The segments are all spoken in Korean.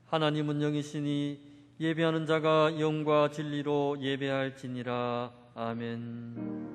하나님은 영이시니 예배하는 자가 영과 진리로 예배할지니라. 아멘.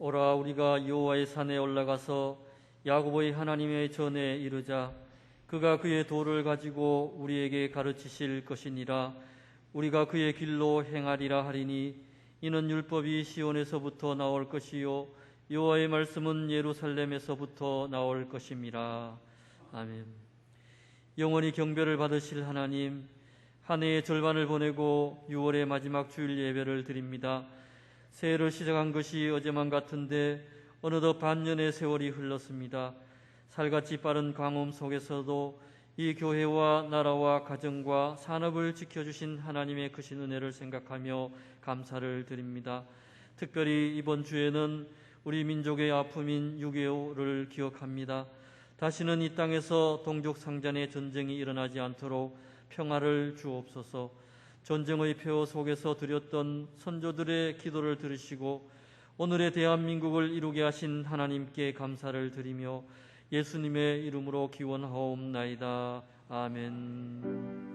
오라, 우리가 여호와의 산에 올라가서 야고보의 하나님의 전에 이르자. 그가 그의 도를 가지고 우리에게 가르치실 것이니라. 우리가 그의 길로 행하리라 하리니 이는 율법이 시온에서부터 나올 것이요 여호와의 말씀은 예루살렘에서부터 나올 것임이라. 아멘. 영원히 경배를 받으실 하나님, 한 해의 절반을 보내고 6월의 마지막 주일 예배를 드립니다. 새해를 시작한 것이 어제만 같은데 어느덧 반년의 세월이 흘렀습니다. 살같이 빠른 광음 속에서도 이 교회와 나라와 가정과 산업을 지켜주신 하나님의 크신 은혜를 생각하며 감사를 드립니다. 특별히 이번 주에는 우리 민족의 아픔인 6.25를 기억합니다. 다시는 이 땅에서 동족상잔의 전쟁이 일어나지 않도록 평화를 주옵소서. 전쟁의 폐허 속에서 드렸던 선조들의 기도를 들으시고 오늘의 대한민국을 이루게 하신 하나님께 감사를 드리며 예수님의 이름으로 기원하옵나이다. 아멘.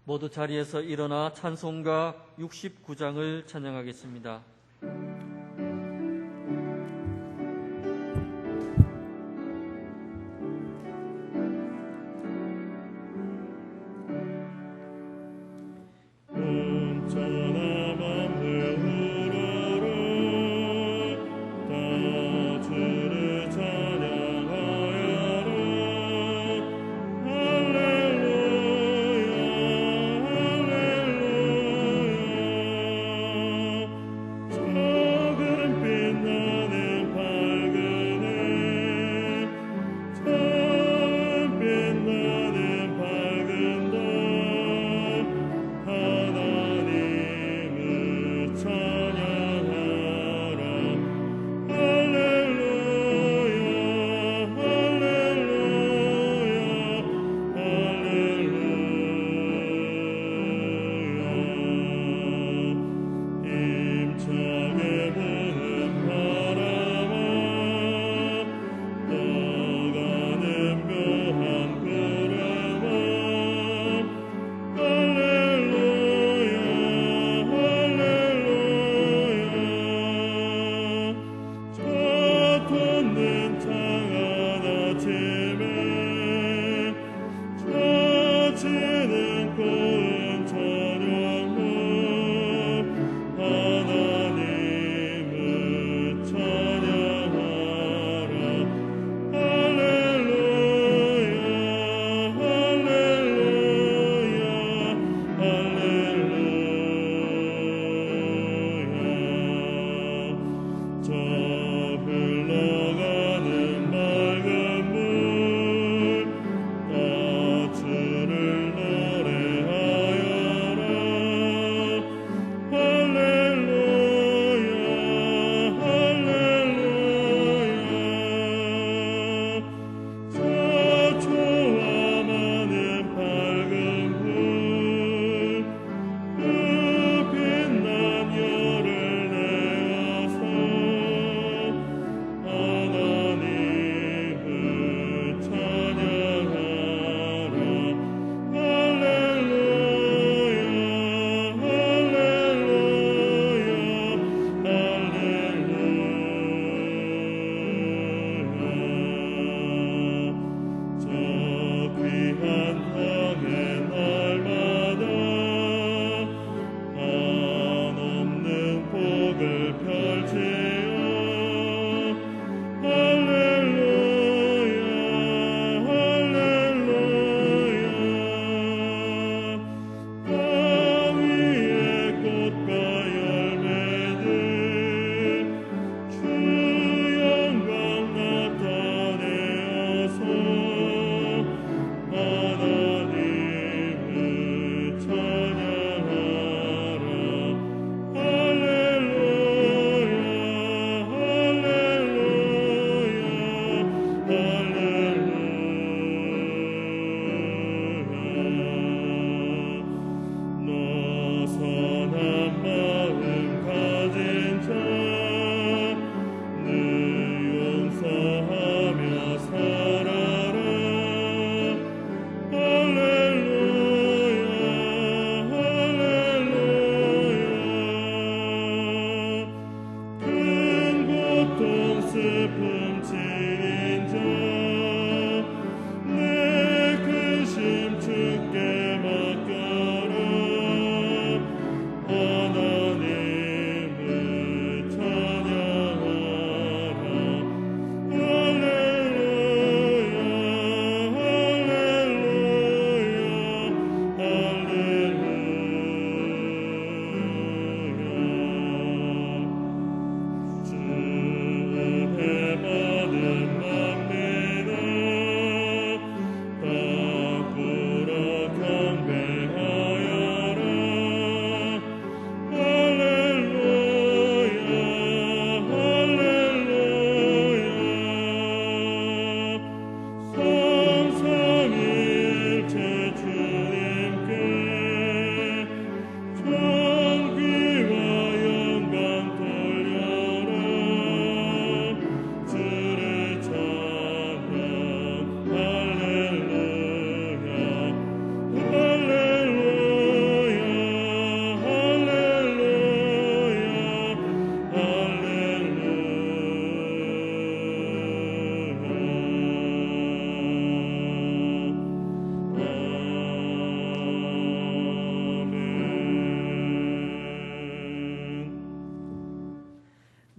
모두 자리에서 일어나 찬송가 69장을 찬양하겠습니다. 할렐루야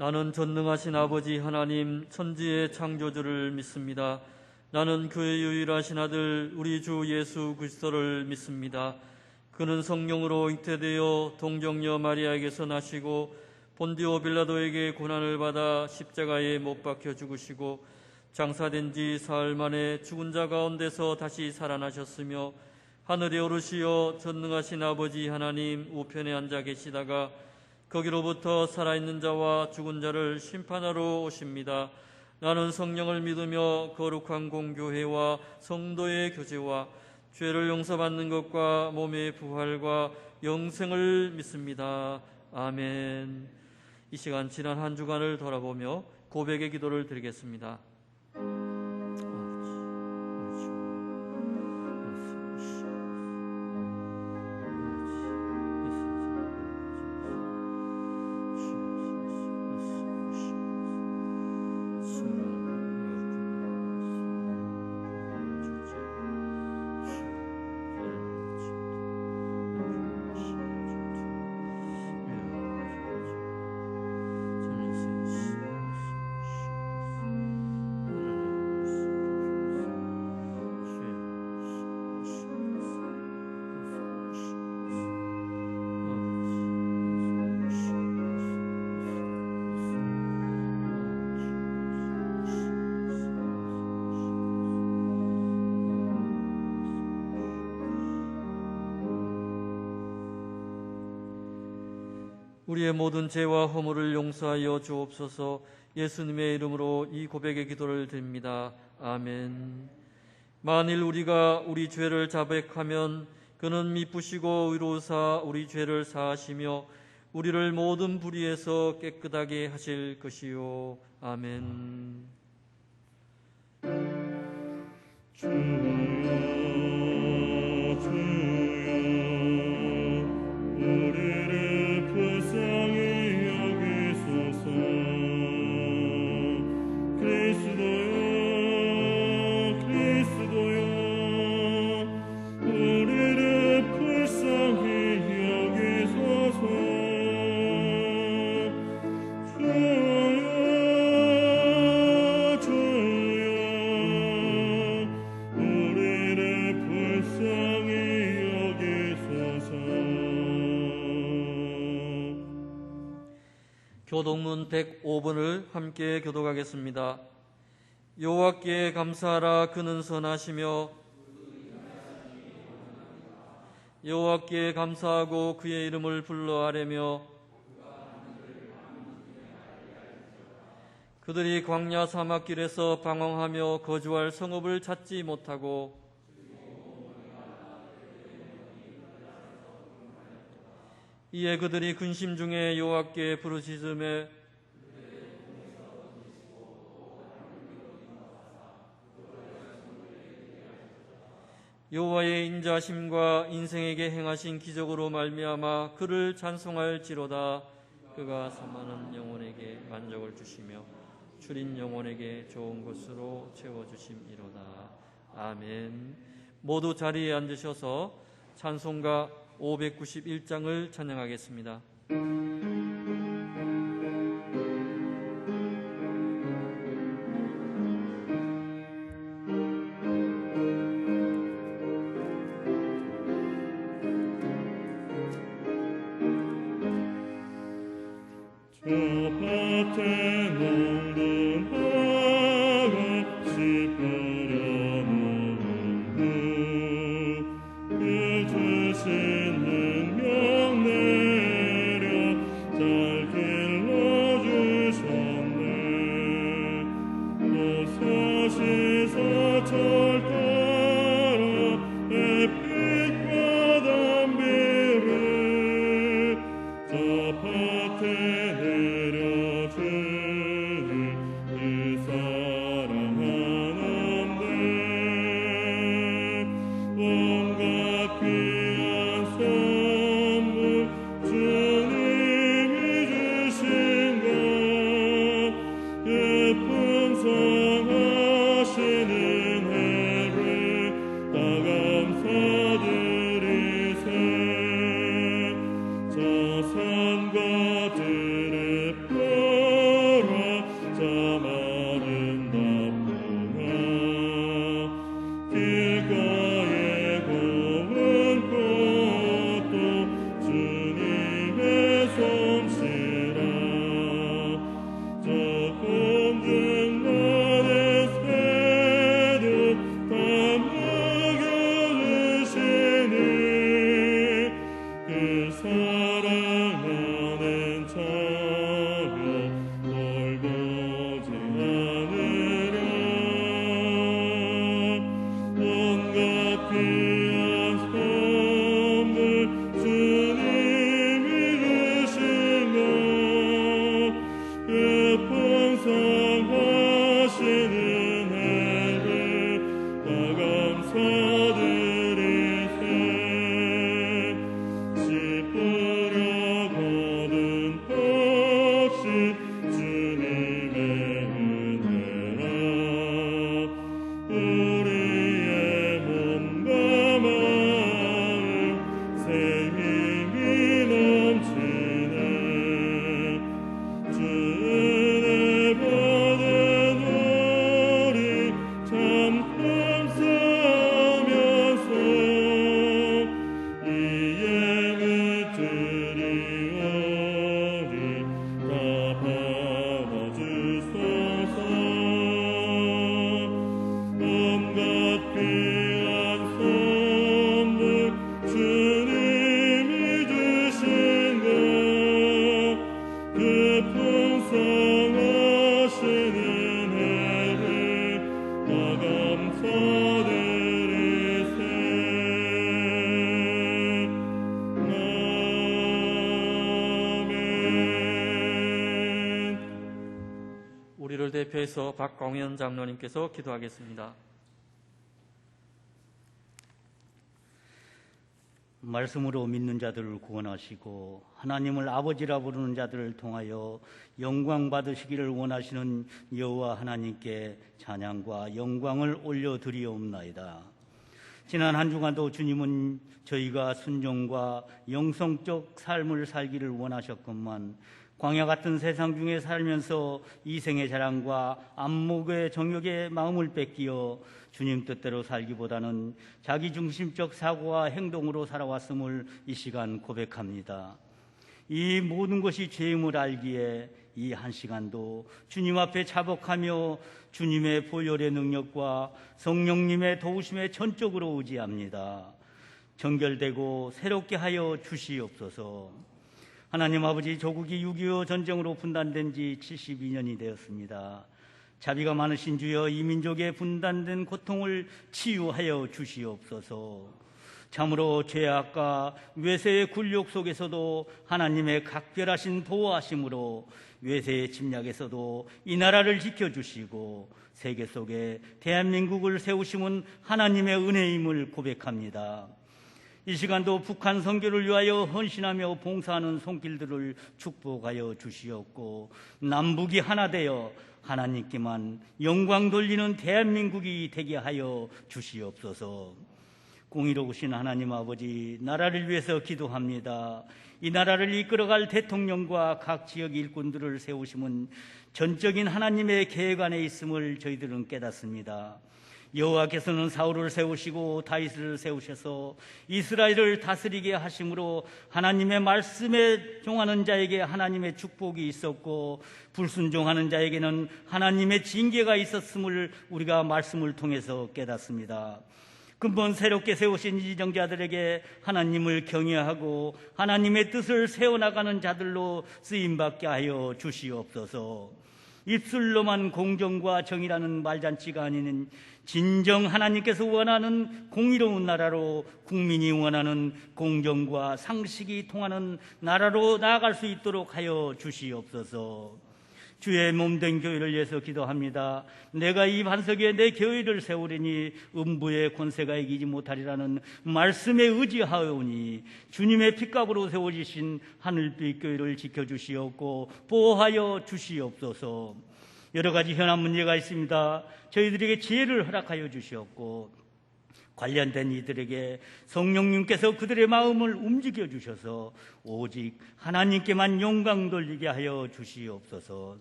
나는 전능하신 아버지 하나님 천지의 창조주를 믿습니다. 나는 그의 유일하신 아들 우리 주 예수 그리스도를 믿습니다. 그는 성령으로 잉태되어 동정녀 마리아에게서 나시고 본디오 빌라도에게 고난을 받아 십자가에 못 박혀 죽으시고 장사된 지 사흘 만에 죽은 자 가운데서 다시 살아나셨으며 하늘에 오르시어 전능하신 아버지 하나님 우편에 앉아 계시다가 거기로부터 살아있는 자와 죽은 자를 심판하러 오십니다. 나는 성령을 믿으며 거룩한 공교회와 성도의 교제와 죄를 용서받는 것과 몸의 부활과 영생을 믿습니다. 아멘. 이 시간 지난 한 주간을 돌아보며 고백의 기도를 드리겠습니다. 우리의 모든 죄와 허물을 용서하여 주옵소서. 예수님의 이름으로 이 고백의 기도를 드립니다. 아멘. 만일 우리가 우리 죄를 자백하면 그는 미쁘시고 의로우사 우리 죄를 사하시며 우리를 모든 불의에서 깨끗하게 하실 것이요. 아멘. 교동문 105번을 함께 교독하겠습니다. 여호와께 감사하라. 그는 선하시며 여호와께 감사하고 그의 이름을 불러 아뢰며 그들이 광야 사막길에서 방황하며 거주할 성읍을 찾지 못하고 이에 그들이 근심 중에 여호와께 부르짖음에 여호와의 인자심과 인생에게 행하신 기적으로 말미암아 그를 찬송할지로다. 그가 사망하는 영혼에게 만족을 주시며 줄인 영혼에게 좋은 것으로 채워주심이로다. 아멘. 모두 자리에 앉으셔서 찬송가 591장을 찬양하겠습니다. 주신 능력 내려 우리를 대표해서 박광현 장로님께서 기도하겠습니다. 말씀으로 믿는 자들을 구원하시고 하나님을 아버지라 부르는 자들을 통하여 영광 받으시기를 원하시는 여호와 하나님께 찬양과 영광을 올려드리옵나이다. 지난 한 주간도 주님은 저희가 순종과 영성적 삶을 살기를 원하셨건만 광야 같은 세상 중에 살면서 이생의 자랑과 안목의 정욕에 마음을 뺏기어 주님 뜻대로 살기보다는 자기중심적 사고와 행동으로 살아왔음을 이 시간 고백합니다. 이 모든 것이 죄임을 알기에 이 한 시간도 주님 앞에 자복하며 주님의 보혈의 능력과 성령님의 도우심에 전적으로 의지합니다. 정결되고 새롭게 하여 주시옵소서. 하나님 아버지, 조국이 6.25 전쟁으로 분단된 지 72년이 되었습니다. 자비가 많으신 주여, 이 민족의 분단된 고통을 치유하여 주시옵소서. 참으로 죄악과 외세의 굴욕 속에서도 하나님의 각별하신 보호하심으로 외세의 침략에서도 이 나라를 지켜주시고 세계 속에 대한민국을 세우심은 하나님의 은혜임을 고백합니다. 이 시간도 북한 선교를 위하여 헌신하며 봉사하는 손길들을 축복하여 주시옵고 남북이 하나 되어 하나님께만 영광 돌리는 대한민국이 되게 하여 주시옵소서. 공의로우신 하나님 아버지, 나라를 위해서 기도합니다. 이 나라를 이끌어갈 대통령과 각 지역 일꾼들을 세우심은 전적인 하나님의 계획 안에 있음을 저희들은 깨닫습니다. 여호와께서는 사울을 세우시고 다윗을 세우셔서 이스라엘을 다스리게 하심으로 하나님의 말씀에 종하는 자에게 하나님의 축복이 있었고 불순종하는 자에게는 하나님의 징계가 있었음을 우리가 말씀을 통해서 깨닫습니다. 근본 새롭게 세우신 지정자들에게 하나님을 경외하고 하나님의 뜻을 세워나가는 자들로 쓰임받게 하여 주시옵소서. 입술로만 공정과 정의라는 말잔치가 아닌 진정 하나님께서 원하는 공의로운 나라로, 국민이 원하는 공정과 상식이 통하는 나라로 나아갈 수 있도록 하여 주시옵소서. 주의 몸된 교회를 위해서 기도합니다. 내가 이 반석에 내 교회를 세우리니 음부의 권세가 이기지 못하리라는 말씀에 의지하오니 주님의 핏값으로 세워지신 하늘빛 교회를 지켜주시옵고 보호하여 주시옵소서. 여러 가지 현안 문제가 있습니다. 저희들에게 지혜를 허락하여 주시옵고 관련된 이들에게 성령님께서 그들의 마음을 움직여 주셔서 오직 하나님께만 영광 돌리게 하여 주시옵소서.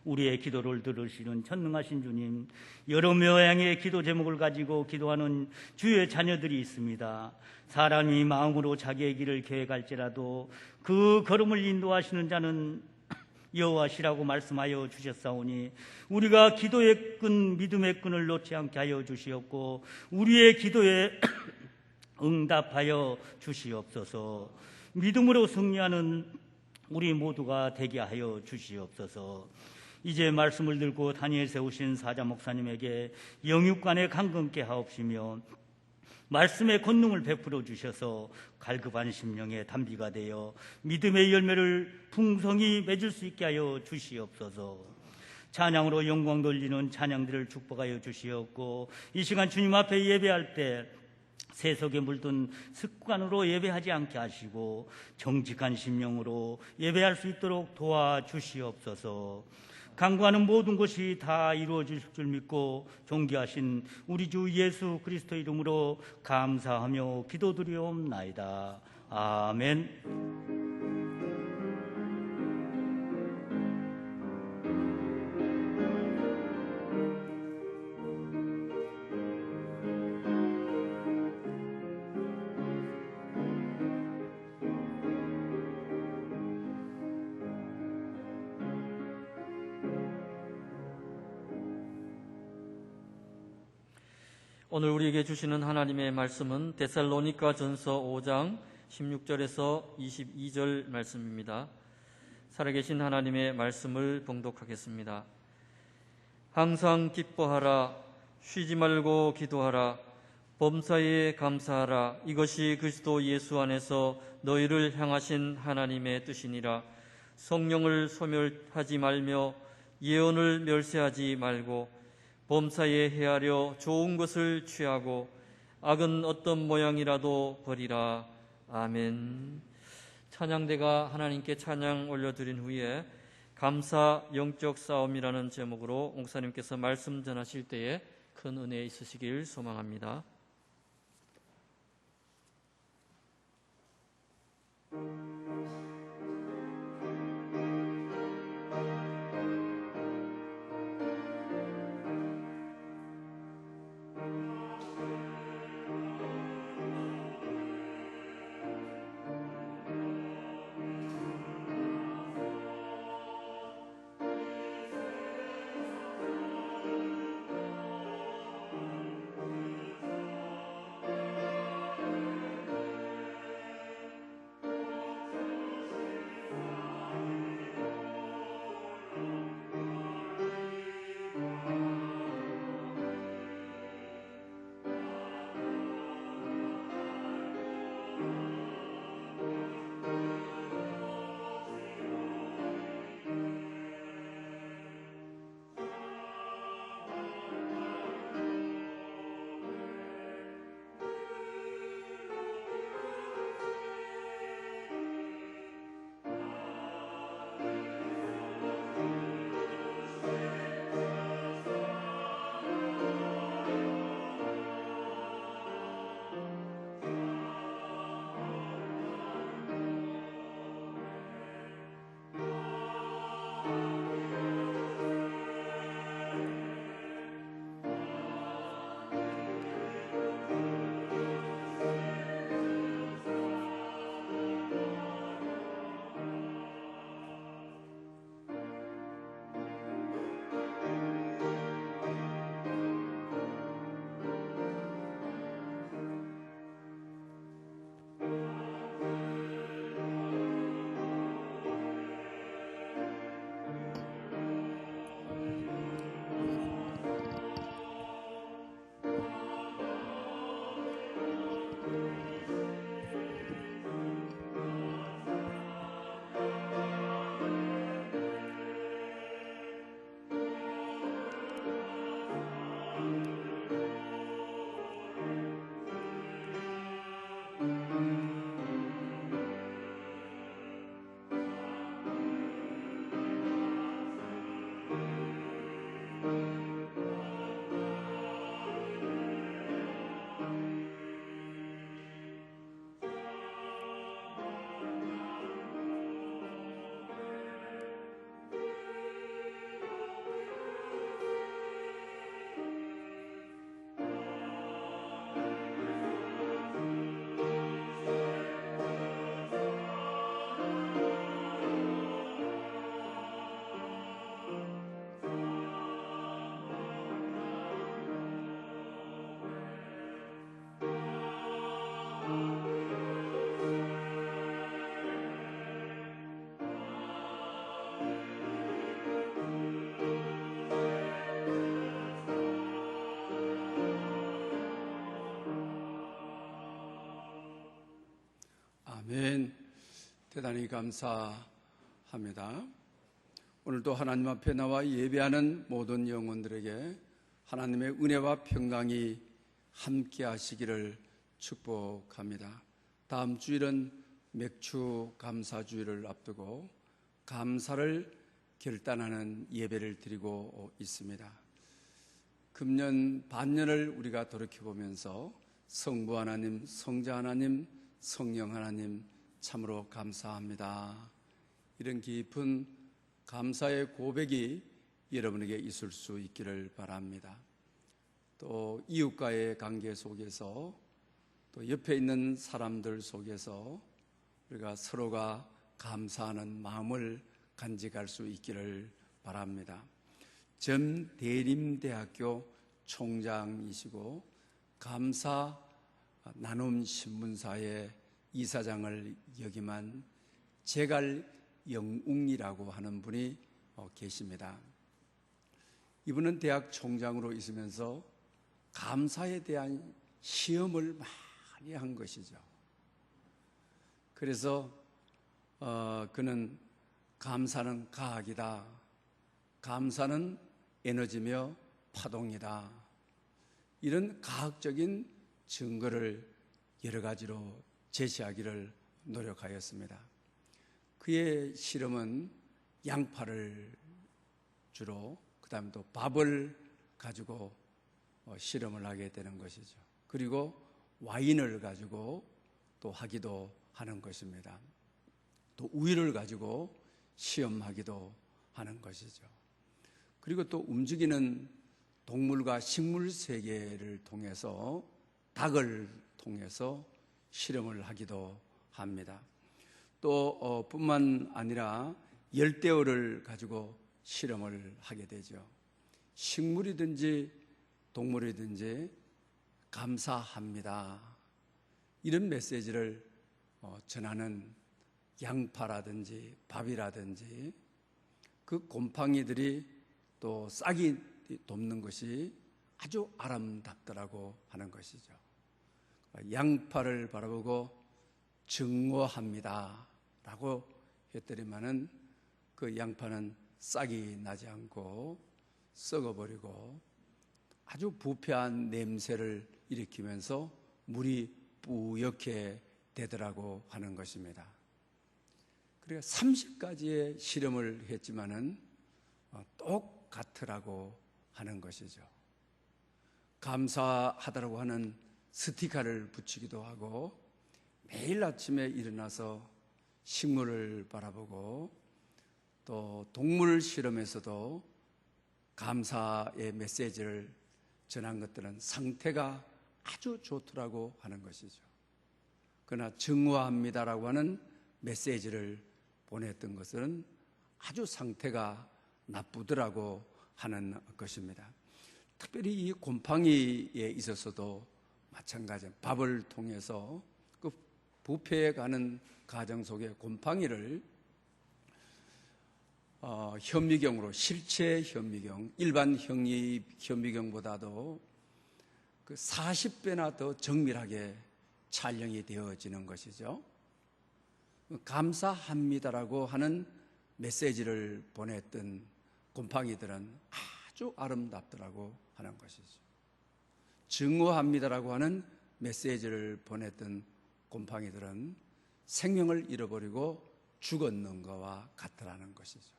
우리의 기도를 들으시는 전능하신 주님, 여러 모양의 기도 제목을 가지고 기도하는 주의 자녀들이 있습니다. 사람이 마음으로 자기의 길을 계획할지라도 그 걸음을 인도하시는 자는 여호와시라고 말씀하여 주셨사오니 우리가 기도의 끈, 믿음의 끈을 놓지 않게 하여 주시옵고 우리의 기도에 응답하여 주시옵소서. 믿음으로 승리하는 우리 모두가 되게 하여 주시옵소서. 이제 말씀을 들고 다니엘 세우신 사자 목사님에게 영육간에 강건케 하옵시며 말씀의 권능을 베풀어 주셔서 갈급한 심령의 단비가 되어 믿음의 열매를 풍성히 맺을 수 있게 하여 주시옵소서. 찬양으로 영광 돌리는 찬양들을 축복하여 주시옵고 이 시간 주님 앞에 예배할 때 세속에 물든 습관으로 예배하지 않게 하시고 정직한 심령으로 예배할 수 있도록 도와주시옵소서. 간구하는 모든 것이 다 이루어질 줄 믿고 존귀하신 우리 주 예수 그리스도 이름으로 감사하며 기도드리옵나이다. 아멘. 오늘 우리에게 주시는 하나님의 말씀은 데살로니가 전서 5장 16절에서 22절 말씀입니다. 살아계신 하나님의 말씀을 봉독하겠습니다. 항상 기뻐하라. 쉬지 말고 기도하라. 범사에 감사하라. 이것이 그리스도 예수 안에서 너희를 향하신 하나님의 뜻이니라. 성령을 소멸하지 말며 예언을 멸시하지 말고 범사에 헤아려 좋은 것을 취하고 악은 어떤 모양이라도 버리라. 아멘. 찬양대가 하나님께 찬양 올려드린 후에 감사 영적 싸움이라는 제목으로 목사님께서 말씀 전하실 때에 큰 은혜 있으시길 소망합니다. 아멘. 대단히 감사합니다. 오늘도 하나님 앞에 나와 예배하는 모든 영혼들에게 하나님의 은혜와 평강이 함께 하시기를 축복합니다. 다음 주일은 맥주 감사주일을 앞두고 감사를 결단하는 예배를 드리고 있습니다. 금년 반년을 우리가 돌이켜보면서 성부 하나님, 성자 하나님, 성령 하나님 참으로 감사합니다. 이런 깊은 감사의 고백이 여러분에게 있을 수 있기를 바랍니다. 또 이웃과의 관계 속에서 또 옆에 있는 사람들 속에서 우리가 서로가 감사하는 마음을 간직할 수 있기를 바랍니다. 전 대림대학교 총장이시고 감사 나눔 신문사의 이사장을 역임한 제갈 영웅이라고 하는 분이 계십니다. 이분은 대학 총장으로 있으면서 감사에 대한 시험을 많이 한 것이죠. 그래서 그는 감사는 과학이다, 감사는 에너지며 파동이다, 이런 과학적인 증거를 여러 가지로 제시하기를 노력하였습니다. 그의 실험은 양파를 주로, 그 다음에 또 밥을 가지고 실험을 하게 되는 것이죠. 그리고 와인을 가지고 또 하기도 하는 것입니다. 또 우유를 가지고 시험하기도 하는 것이죠. 그리고 또 움직이는 동물과 식물 세계를 통해서, 닭을 통해서 실험을 하기도 합니다. 또 뿐만 아니라 열대어를 가지고 실험을 하게 되죠. 식물이든지 동물이든지 감사합니다, 이런 메시지를 전하는 양파라든지 밥이라든지 그 곰팡이들이 또 싹이 돕는 것이 아주 아름답더라고 하는 것이죠. 양파를 바라보고 증오합니다 라고 했더니만은 그 양파는 싹이 나지 않고 썩어버리고 아주 부패한 냄새를 일으키면서 물이 뿌옇게 되더라고 하는 것입니다. 그러니까 30가지의 실험을 했지만은 똑같으라고 하는 것이죠. 감사하다라고 하는 스티커를 붙이기도 하고, 매일 아침에 일어나서 식물을 바라보고, 또 동물 실험에서도 감사의 메시지를 전한 것들은 상태가 아주 좋더라고 하는 것이죠. 그러나 증오합니다라고 하는 메시지를 보냈던 것은 아주 상태가 나쁘더라고 하는 것입니다. 특별히 이 곰팡이에 있어서도 마찬가지입니다. 밥을 통해서 그 부패해가는 과정 속에 곰팡이를 현미경으로, 실체 현미경, 일반 현미경보다도 그 40배나 더 정밀하게 촬영이 되어지는 것이죠. 감사합니다라고 하는 메시지를 보냈던 곰팡이들은 아주 아름답더라고 하는 것이죠. 증오합니다라고 하는 메시지를 보냈던 곰팡이들은 생명을 잃어버리고 죽었는 것과 같더라는 것이죠.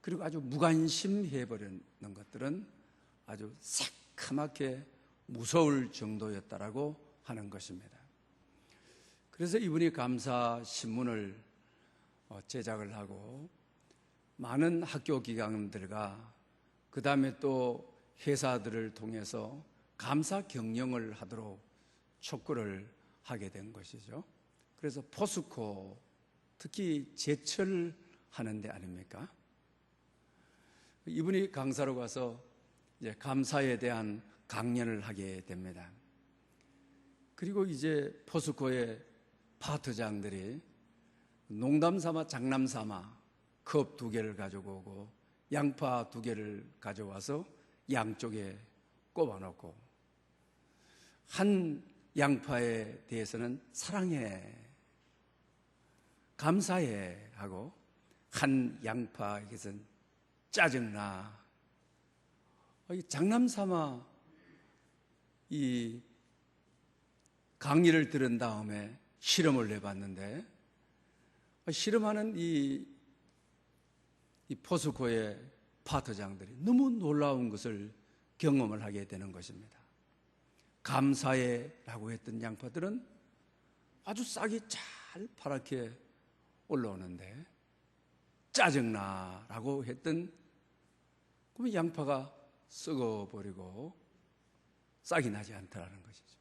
그리고 아주 무관심해버리는 것들은 아주 새카맣게 무서울 정도였다라고 하는 것입니다. 그래서 이분이 감사 신문을 제작을 하고 많은 학교 기관들과 그 다음에 또 회사들을 통해서 감사 경영을 하도록 촉구를 하게 된 것이죠. 그래서 포스코, 특히 제철하는 데 아닙니까? 이분이 강사로 가서 이제 감사에 대한 강연을 하게 됩니다. 그리고 이제 포스코의 파트장들이 농담 삼아 장남 삼아 컵 2개를 가지고 오고 양파 2개를 가져와서 양쪽에 꼽아놓고, 한 양파에 대해서는 사랑해, 감사해 하고, 한 양파에게서는 짜증나, 장남 삼아 이 강의를 들은 다음에 실험을 해봤는데, 실험하는 이 포스코의 파트장들이 너무 놀라운 것을 경험을 하게 되는 것입니다. 감사해라고 했던 양파들은 아주 싹이 잘 파랗게 올라오는데, 짜증나라고 했던 그러면 양파가 썩어버리고 싹이 나지 않다라는 것이죠.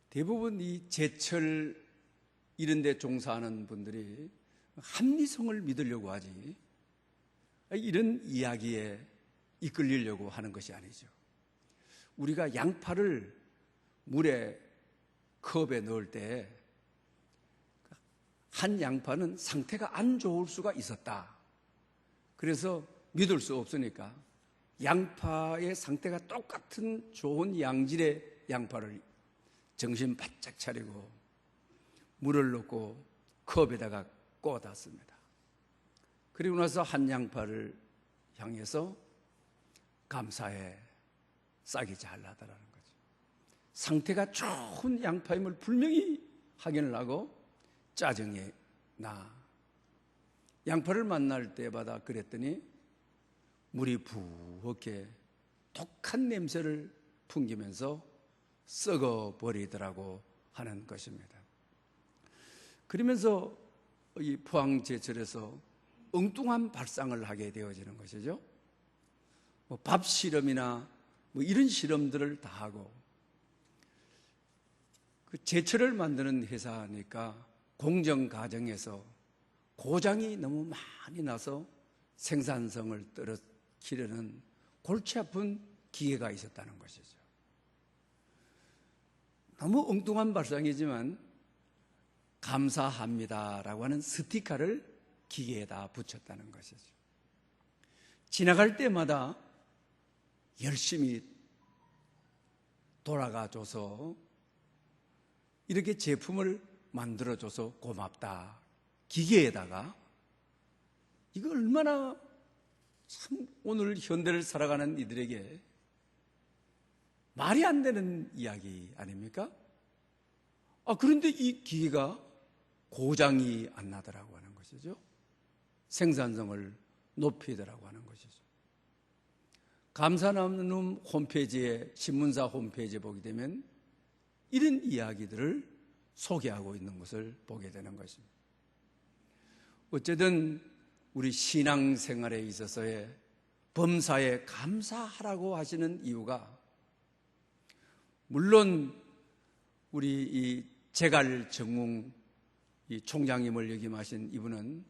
대부분 이 제철 이런 데 종사하는 분들이 합리성을 믿으려고 하지, 이런 이야기에 이끌리려고 하는 것이 아니죠. 우리가 양파를 물에 컵에 넣을 때 한 양파는 상태가 안 좋을 수가 있었다. 그래서 믿을 수 없으니까 양파의 상태가 똑같은 좋은 양질의 양파를 정신 바짝 차리고 물을 넣고 컵에다가 꽂았습니다. 그리고 나서 한 양파를 향해서 감사해, 싹이 잘 나더라는 거죠. 상태가 좋은 양파임을 분명히 확인을 하고 짜증이 나. 양파를 만날 때마다 그랬더니 물이 부엌에 독한 냄새를 풍기면서 썩어버리더라고 하는 것입니다. 그러면서 이 포항제철에서 엉뚱한 발상을 하게 되어지는 것이죠. 밥 실험이나 이런 실험들을 다 하고, 그 제철을 만드는 회사니까 공정 과정에서 고장이 너무 많이 나서 생산성을 떨어뜨리는 골치 아픈 기계가 있었다는 것이죠. 너무 엉뚱한 발상이지만 감사합니다라고 하는 스티커를 기계에다 붙였다는 것이죠. 지나갈 때마다 열심히 돌아가줘서 이렇게 제품을 만들어줘서 고맙다. 기계에다가 이거 얼마나 참 오늘 현대를 살아가는 이들에게 말이 안 되는 이야기 아닙니까? 그런데 이 기계가 고장이 안 나더라고 하는 것이죠. 생산성을 높이더라고 하는 것이죠. 감사나눔 홈페이지에, 신문사 홈페이지에 보게 되면 이런 이야기들을 소개하고 있는 것을 보게 되는 것입니다. 어쨌든 우리 신앙생활에 있어서의 범사에 감사하라고 하시는 이유가, 물론 우리 이 제갈정웅 이 총장님을 역임하신 이분은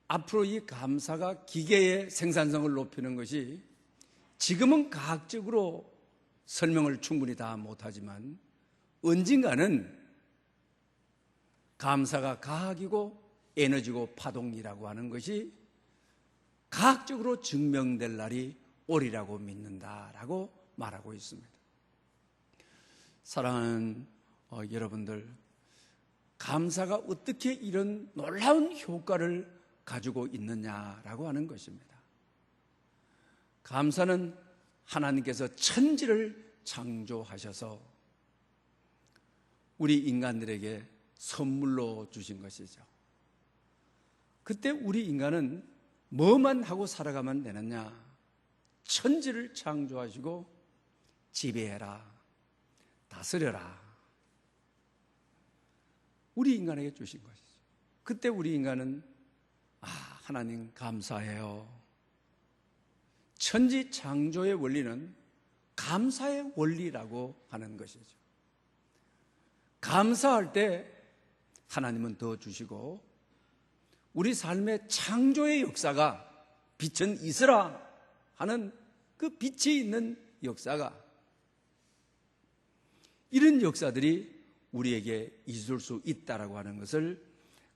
앞으로 이 감사가 기계의 생산성을 높이는 것이 지금은 과학적으로 설명을 충분히 다 못하지만 언젠가는 감사가 과학이고 에너지고 파동이라고 하는 것이 과학적으로 증명될 날이 오리라고 믿는다라고 말하고 있습니다. 사랑하는 여러분들, 감사가 어떻게 이런 놀라운 효과를 가지고 있느냐라고 하는 것입니다. 감사는 하나님께서 천지를 창조하셔서 우리 인간들에게 선물로 주신 것이죠. 그때 우리 인간은 뭐만 하고 살아가면 되느냐? 천지를 창조하시고 지배해라, 다스려라, 우리 인간에게 주신 것이죠. 그때 우리 인간은 하나님 감사해요. 천지 창조의 원리는 감사의 원리라고 하는 것이죠. 감사할 때 하나님은 더 주시고 우리 삶의 창조의 역사가 빛은 있으라 하는 그 빛이 있는 역사가, 이런 역사들이 우리에게 있을 수 있다라고 하는 것을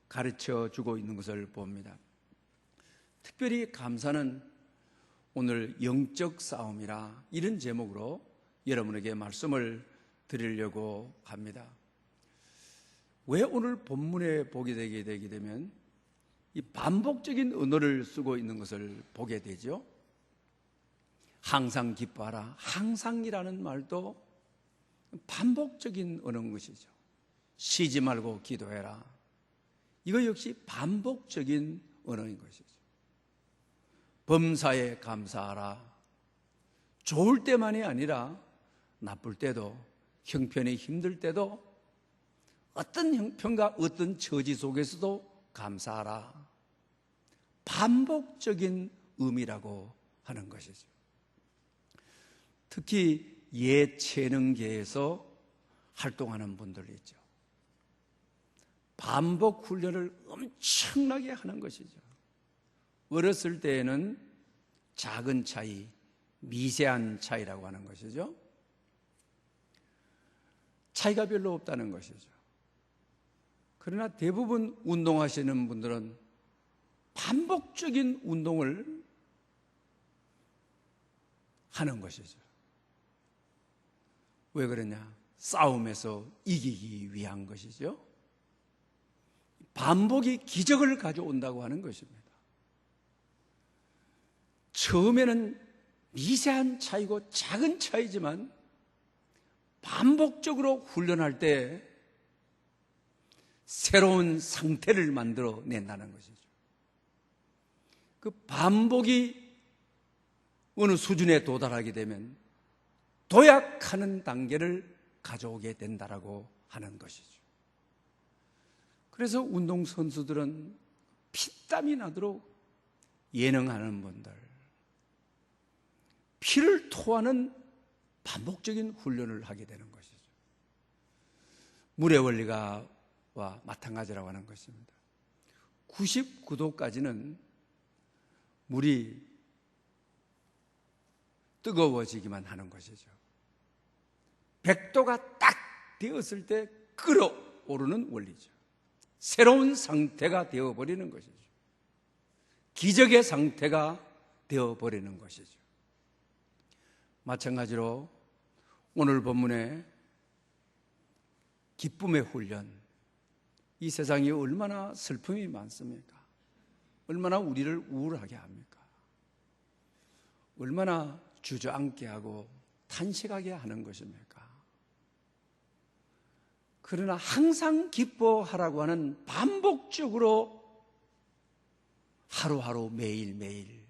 가르쳐 주고 있는 것을 봅니다. 특별히 감사는 오늘 영적 싸움이라, 이런 제목으로 여러분에게 말씀을 드리려고 합니다. 왜 오늘 본문에 보게 되게 되면 이 반복적인 언어를 쓰고 있는 것을 보게 되죠. 항상 기뻐하라. 항상이라는 말도 반복적인 언어인 것이죠. 쉬지 말고 기도해라. 이거 역시 반복적인 언어인 것이죠. 범사에 감사하라. 좋을 때만이 아니라 나쁠 때도, 형편이 힘들 때도, 어떤 형편과 어떤 처지 속에서도 감사하라. 반복적인 의미라고 하는 것이죠. 특히 예체능계에서 활동하는 분들이 있죠. 반복 훈련을 엄청나게 하는 것이죠. 어렸을 때에는 작은 차이, 미세한 차이라고 하는 것이죠. 차이가 별로 없다는 것이죠. 그러나 대부분 운동하시는 분들은 반복적인 운동을 하는 것이죠. 왜 그러냐? 싸움에서 이기기 위한 것이죠. 반복이 기적을 가져온다고 하는 것입니다. 처음에는 미세한 차이고 작은 차이지만 반복적으로 훈련할 때 새로운 상태를 만들어 낸다는 것이죠. 그 반복이 어느 수준에 도달하게 되면 도약하는 단계를 가져오게 된다라고 하는 것이죠. 그래서 운동선수들은 피땀이 나도록 예능하는 분들, 피를 토하는 반복적인 훈련을 하게 되는 것이죠. 물의 원리가 마찬가지라고 하는 것입니다. 99도까지는 물이 뜨거워지기만 하는 것이죠. 100도가 딱 되었을 때 끓어오르는 원리죠. 새로운 상태가 되어버리는 것이죠. 기적의 상태가 되어버리는 것이죠. 마찬가지로 오늘 본문에 기쁨의 훈련, 이 세상이 얼마나 슬픔이 많습니까? 얼마나 우리를 우울하게 합니까? 얼마나 주저앉게 하고 탄식하게 하는 것입니까? 그러나 항상 기뻐하라고 하는 반복적으로 하루하루 매일매일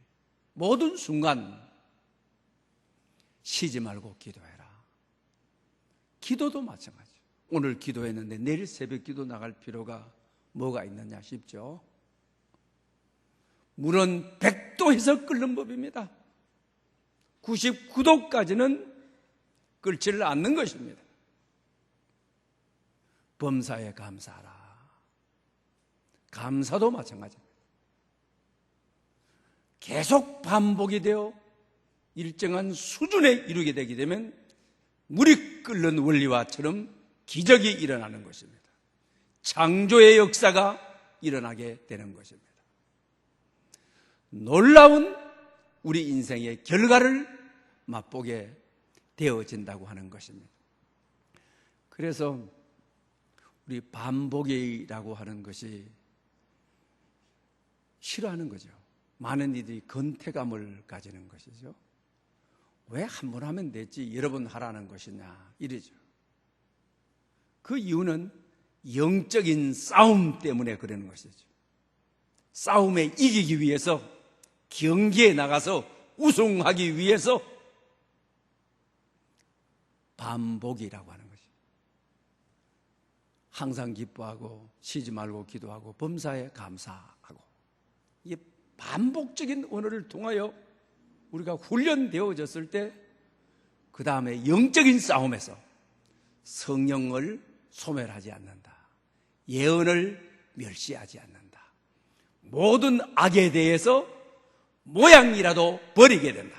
모든 순간 쉬지 말고 기도해라. 기도도 마찬가지죠. 오늘 기도했는데 내일 새벽 기도 나갈 필요가 뭐가 있느냐 싶죠. 물은 100도에서 끓는 법입니다. 99도까지는 끓지를 않는 것입니다. 범사에 감사하라. 감사도 마찬가지입니다. 계속 반복이 되어 일정한 수준에 이르게 되게 되면 물이 끓는 원리와처럼 기적이 일어나는 것입니다. 창조의 역사가 일어나게 되는 것입니다. 놀라운 우리 인생의 결과를 맛보게 되어진다고 하는 것입니다. 그래서 우리 반복이라고 하는 것이 싫어하는 거죠. 많은 이들이 건태감을 가지는 것이죠. 왜 한 번 하면 됐지 여러 번 하라는 것이냐 이러죠. 그 이유는 영적인 싸움 때문에 그러는 것이죠. 싸움에 이기기 위해서, 경기에 나가서 우승하기 위해서 반복이라고 하는 것이죠. 항상 기뻐하고 쉬지 말고 기도하고 범사에 감사하고, 이 반복적인 언어를 통하여 우리가 훈련되어졌을 때 그 다음에 영적인 싸움에서 성령을 소멸하지 않는다. 예언을 멸시하지 않는다. 모든 악에 대해서 모양이라도 버리게 된다.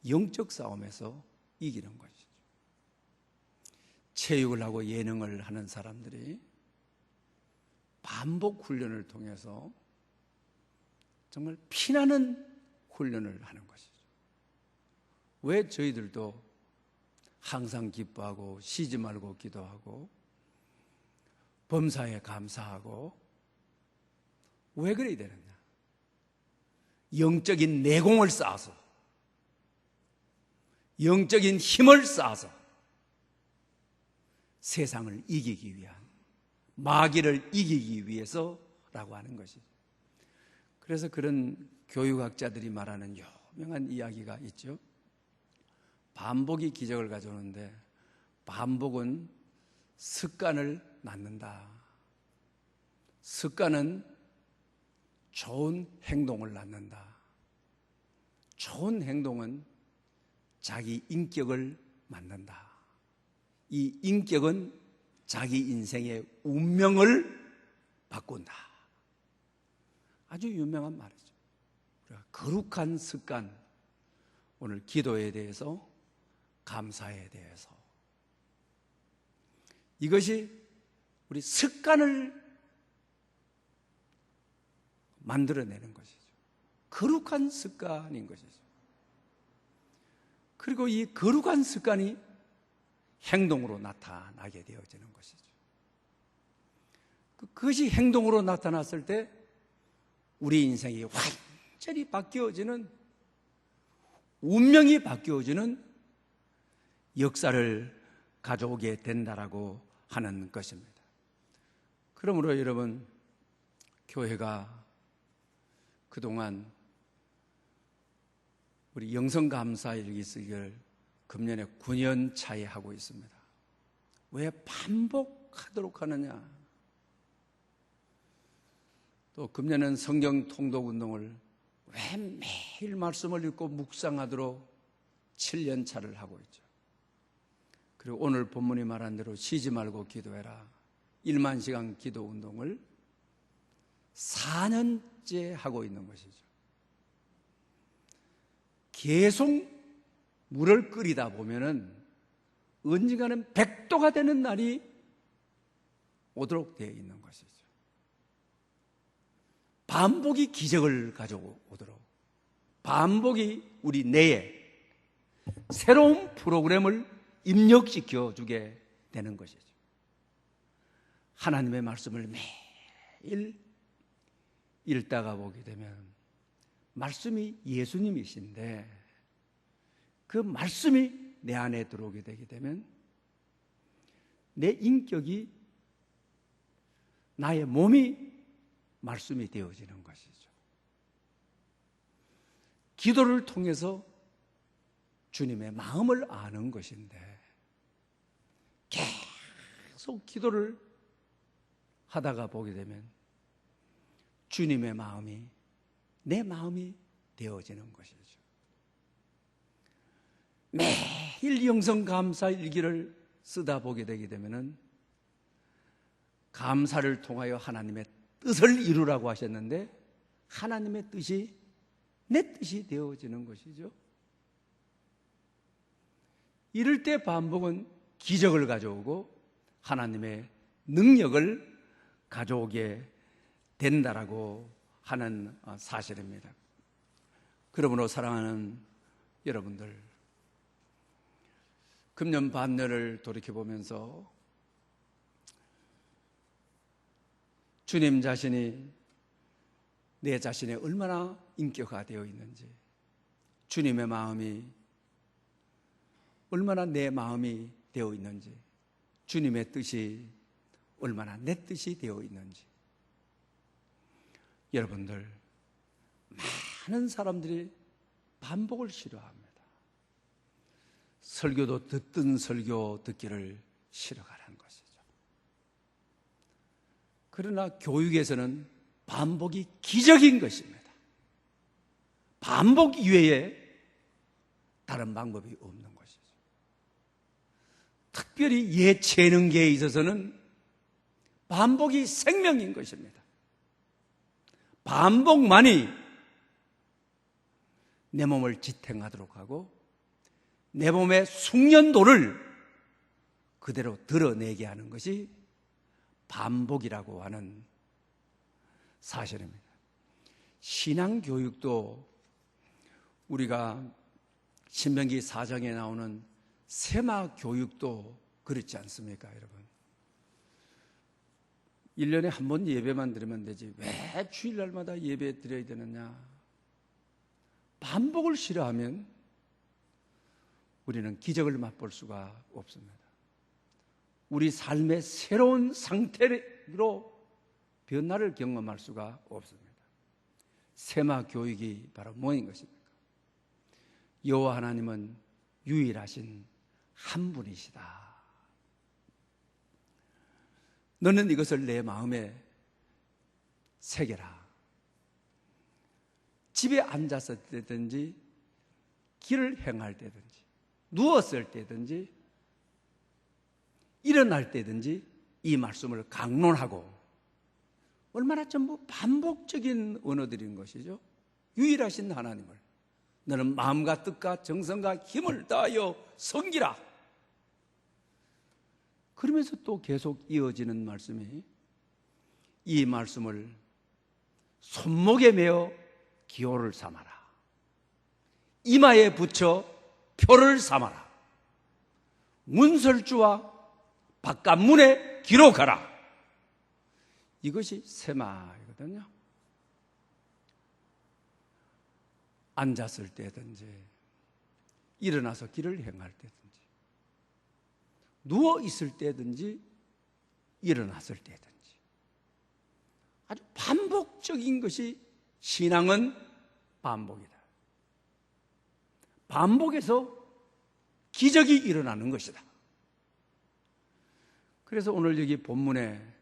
영적 싸움에서 이기는 것이죠. 체육을 하고 예능을 하는 사람들이 반복 훈련을 통해서 정말 피나는 훈련을 하는 것이죠. 왜 저희들도 항상 기뻐하고 쉬지 말고 기도하고 범사에 감사하고 왜 그래야 되느냐? 영적인 내공을 쌓아서, 영적인 힘을 쌓아서 세상을 이기기 위한, 마귀를 이기기 위해서라고 하는 것이죠. 그래서 그런 교육학자들이 말하는 유명한 이야기가 있죠. 반복이 기적을 가져오는데 반복은 습관을 낳는다. 습관은 좋은 행동을 낳는다. 좋은 행동은 자기 인격을 만든다. 이 인격은 자기 인생의 운명을 바꾼다. 아주 유명한 말이죠. 거룩한 습관, 오늘 기도에 대해서, 감사에 대해서, 이것이 우리 습관을 만들어내는 것이죠. 거룩한 습관인 것이죠. 그리고 이 거룩한 습관이 행동으로 나타나게 되어지는 것이죠. 그것이 행동으로 나타났을 때 우리 인생이 완전히 바뀌어지는, 운명이 바뀌어지는 역사를 가져오게 된다라고 하는 것입니다. 그러므로 여러분, 교회가 그동안 우리 영성감사일기 쓰기를 금년에 9년 차에 하고 있습니다. 왜 반복하도록 하느냐? 또 금년은 성경 통독 운동을 왜 매일 말씀을 읽고 묵상하도록 7년 차를 하고 있죠. 그리고 오늘 본문이 말한 대로 쉬지 말고 기도해라 1만 시간 기도 운동을 4년째 하고 있는 것이죠. 계속 물을 끓이다 보면은 언젠가는 100도가 되는 날이 오도록 되어 있는 것이죠. 반복이 기적을 가져오도록, 반복이 우리 뇌에 새로운 프로그램을 입력시켜 주게 되는 것이죠. 하나님의 말씀을 매일 읽다가 보게 되면 말씀이 예수님이신데 그 말씀이 내 안에 들어오게 되게 되면 내 인격이, 나의 몸이 말씀이 되어지는 것이죠. 기도를 통해서 주님의 마음을 아는 것인데 계속 기도를 하다가 보게 되면 주님의 마음이 내 마음이 되어지는 것이죠. 매일 영성감사 일기를 쓰다 보게 되게 되면은 감사를 통하여 하나님의 뜻을 이루라고 하셨는데 하나님의 뜻이 내 뜻이 되어지는 것이죠. 이럴 때 반복은 기적을 가져오고 하나님의 능력을 가져오게 된다라고 하는 사실입니다. 그러므로 사랑하는 여러분들, 금년 반년을 돌이켜보면서 주님 자신이 내 자신에 얼마나 인격화되어 있는지, 주님의 마음이 얼마나 내 마음이 되어 있는지, 주님의 뜻이 얼마나 내 뜻이 되어 있는지. 여러분들, 많은 사람들이 반복을 싫어합니다. 설교도 듣던 설교 듣기를 싫어하는 것이죠. 그러나 교육에서는 반복이 기적인 것입니다. 반복 이외에 다른 방법이 없는 것이죠. 특별히 예체능계에 있어서는 반복이 생명인 것입니다. 반복만이 내 몸을 지탱하도록 하고 내 몸의 숙련도를 그대로 드러내게 하는 것이 반복이라고 하는 사실입니다. 신앙교육도 우리가 신명기 4장에 나오는 세마교육도 그렇지 않습니까, 여러분? 1년에 한 번 예배만 드리면 되지 왜 주일날마다 예배 드려야 되느냐? 반복을 싫어하면 우리는 기적을 맛볼 수가 없습니다. 우리 삶의 새로운 상태로 변화를 경험할 수가 없습니다. 세마 교육이 바로 뭐인 것입니까? 여호와 하나님은 유일하신 한 분이시다. 너는 이것을 내 마음에 새겨라. 집에 앉았을 때든지 길을 행할 때든지 누웠을 때든지 일어날 때든지 이 말씀을 강론하고, 얼마나 전부 반복적인 언어들인 것이죠. 유일하신 하나님을 너는 마음과 뜻과 정성과 힘을 다하여 섬기라. 그러면서 또 계속 이어지는 말씀이, 이 말씀을 손목에 메어 기호를 삼아라. 이마에 붙여 표를 삼아라. 문설주와 바깥문에 기록하라. 이것이 세마이거든요. 앉았을 때든지 일어나서 길을 행할 때든지 누워 있을 때든지 일어났을 때든지 아주 반복적인 것이 신앙은 반복이다. 반복에서 기적이 일어나는 것이다. 그래서 오늘 여기 본문에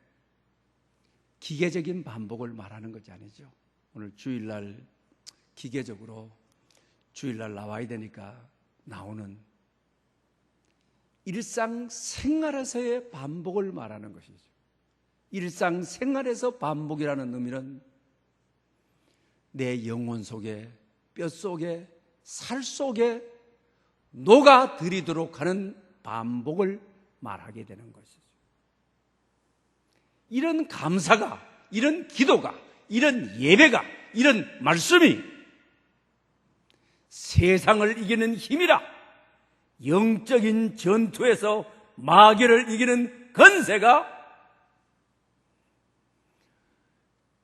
기계적인 반복을 말하는 것이 아니죠. 오늘 주일날 기계적으로 주일날 나와야 되니까 나오는 일상생활에서의 반복을 말하는 것이죠. 일상생활에서 반복이라는 의미는 내 영혼 속에, 뼈 속에, 살 속에 녹아들이도록 하는 반복을 말하게 되는 것이죠. 이런 감사가, 이런 기도가, 이런 예배가, 이런 말씀이 세상을 이기는 힘이라, 영적인 전투에서 마귀를 이기는 건세가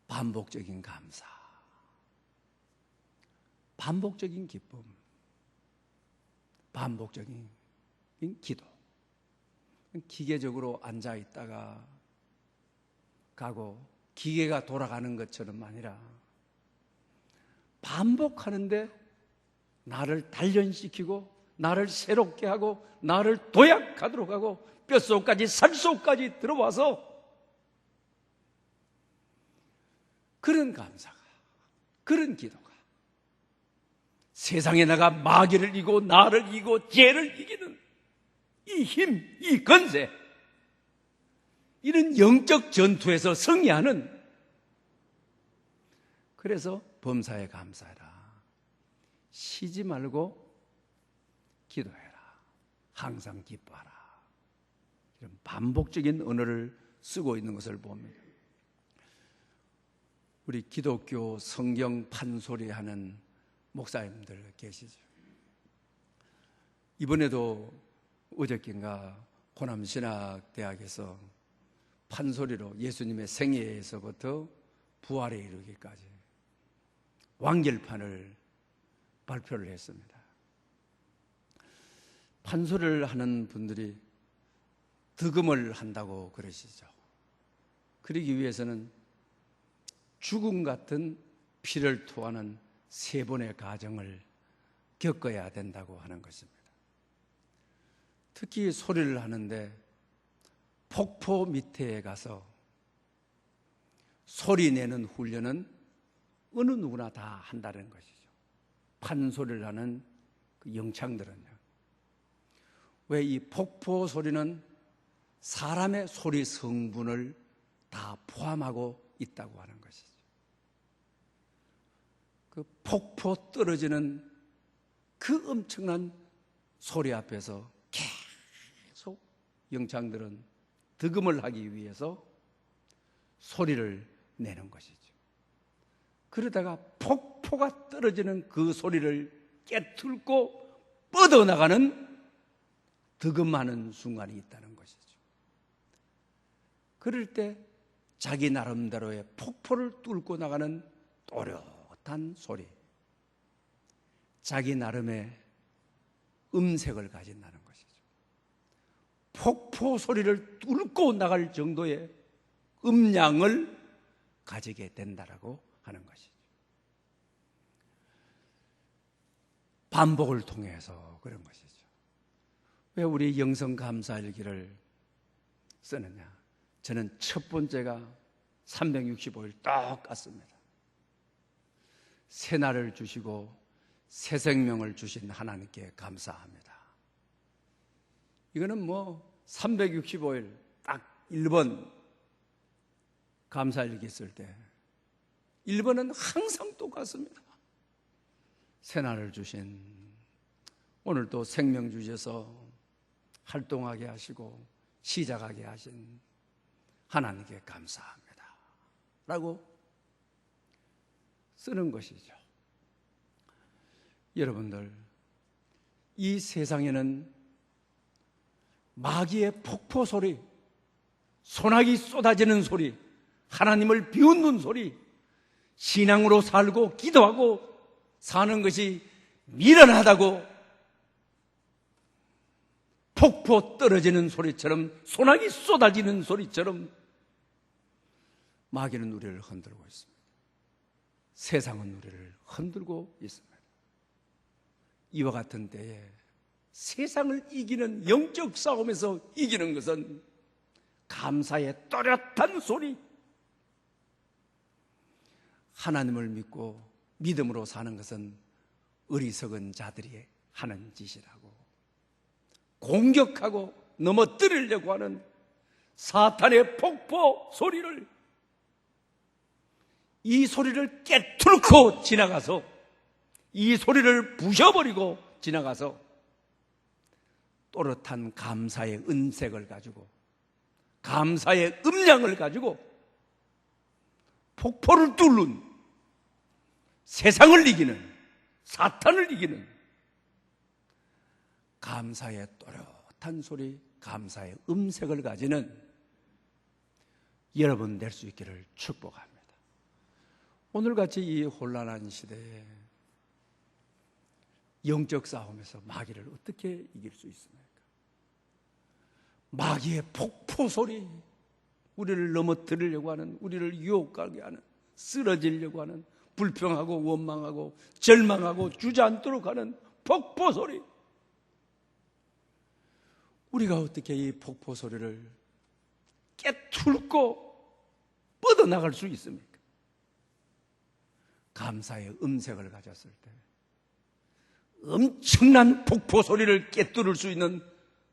반복적인 감사, 반복적인 기쁨, 반복적인 기도. 기계적으로 앉아 있다가 가고 기계가 돌아가는 것처럼 아니라 반복하는데 나를 단련시키고 나를 새롭게 하고 나를 도약하도록 하고 뼛속까지 살속까지 들어와서 그런 감사가, 그런 기도가 세상에 나가 마귀를 이기고 나를 이기고 죄를 이기는 이 힘, 이 건세, 이런 영적 전투에서 승리하는, 그래서 범사에 감사해라, 쉬지 말고 기도해라, 항상 기뻐하라, 이런 반복적인 언어를 쓰고 있는 것을 봅니다. 우리 기독교 성경 판소리하는 목사님들 계시죠. 이번에도 어저께인가 호남신학대학에서 판소리로 예수님의 생애에서부터 부활에 이르기까지 완결판을 발표를 했습니다. 판소리를 하는 분들이 득음을 한다고 그러시죠. 그러기 위해서는 죽음 같은 피를 토하는 3번의 과정을 겪어야 된다고 하는 것입니다. 특히 소리를 하는데 폭포 밑에 가서 소리 내는 훈련은 어느 누구나 다 한다는 것이죠. 판소리를 하는 그 영창들은요. 왜 이 폭포 소리는 사람의 소리 성분을 다 포함하고 있다고 하는 것이죠. 그 폭포 떨어지는 그 엄청난 소리 앞에서 계속 영창들은 득음을 하기 위해서 소리를 내는 것이죠. 그러다가 폭포가 떨어지는 그 소리를 깨뚫고 뻗어나가는 득음하는 순간이 있다는 것이죠. 그럴 때 자기 나름대로의 폭포를 뚫고 나가는 또렷한 소리, 자기 나름의 음색을 가진다는 것이죠. 폭포 소리를 뚫고 나갈 정도의 음량을 가지게 된다라고 하는 것이죠. 반복을 통해서 그런 것이죠. 왜 우리 영성감사일기를 쓰느냐? 저는 첫 번째가 365일 똑같습니다. 새 날을 주시고 새 생명을 주신 하나님께 감사합니다. 이거는 365일 딱 1번 감사일기 쓸 때 1번은 항상 똑같습니다. 새 날을 주신, 오늘 또 생명 주셔서 활동하게 하시고 시작하게 하신 하나님께 감사합니다 라고 쓰는 것이죠. 여러분들, 이 세상에는 마귀의 폭포 소리, 소나기 쏟아지는 소리, 하나님을 비웃는 소리, 신앙으로 살고 기도하고 사는 것이 미련하다고 폭포 떨어지는 소리처럼, 소나기 쏟아지는 소리처럼 마귀는 우리를 흔들고 있습니다. 세상은 우리를 흔들고 있습니다. 이와 같은 때에 세상을 이기는 영적 싸움에서 이기는 것은 감사의 또렷한 소리, 하나님을 믿고 믿음으로 사는 것은 어리석은 자들이 하는 짓이라고, 공격하고 넘어뜨리려고 하는 사탄의 폭포 소리를, 이 소리를 깨뚫고 지나가서, 이 소리를 부셔버리고 지나가서 또렷한 감사의 은색을 가지고, 감사의 음량을 가지고 폭포를 뚫는, 세상을 이기는, 사탄을 이기는 감사의 또렷한 소리, 감사의 음색을 가지는 여러분 될 수 있기를 축복합니다. 오늘같이 이 혼란한 시대에 영적 싸움에서 마귀를 어떻게 이길 수 있습니까? 마귀의 폭포 소리, 우리를 넘어뜨리려고 하는, 우리를 유혹하게 하는, 쓰러지려고 하는, 불평하고 원망하고 절망하고 주저앉도록 하는 폭포 소리, 우리가 어떻게 이 폭포 소리를 깨뚫고 뻗어나갈 수 있습니까? 감사의 음색을 가졌을 때 엄청난 폭포 소리를 깨뚫을 수 있는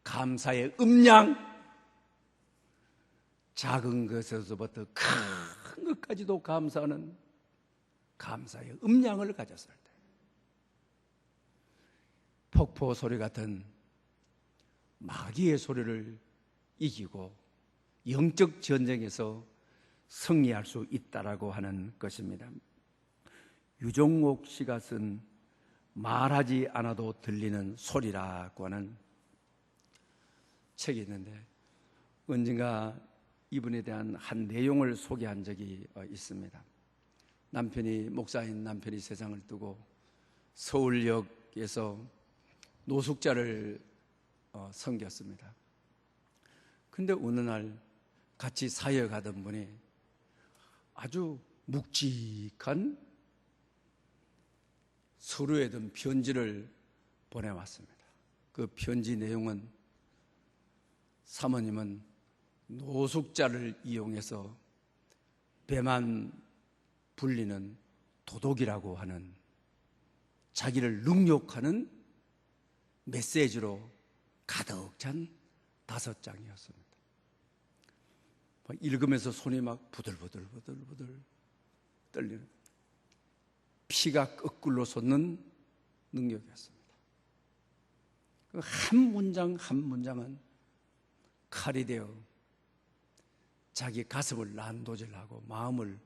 감사의 음량, 작은 것에서부터 큰 것까지도 감사하는 감사의 음량을 가졌을 때 폭포 소리 같은 마귀의 소리를 이기고 영적 전쟁에서 승리할 수 있다라고 하는 것입니다. 유종옥 씨가 쓴 말하지 않아도 들리는 소리라고 하는 책이 있는데, 언젠가 이분에 대한 한 내용을 소개한 적이 있습니다. 남편이, 목사인 남편이 세상을 뜨고 서울역에서 노숙자를 섬겼습니다. 근데 어느 날 같이 사역하던 분이 아주 묵직한 서류에 든 편지를 보내왔습니다. 그 편지 내용은, 사모님은 노숙자를 이용해서 배만 불리는 도둑이라고 하는, 자기를 능욕하는 메시지로 가득 찬 5장이었습니다. 읽으면서 손이 막 부들부들 떨리는, 피가 거꾸로 솟는 능력이었습니다. 한 문장 한 문장은 칼이 되어 자기 가슴을 난도질하고 마음을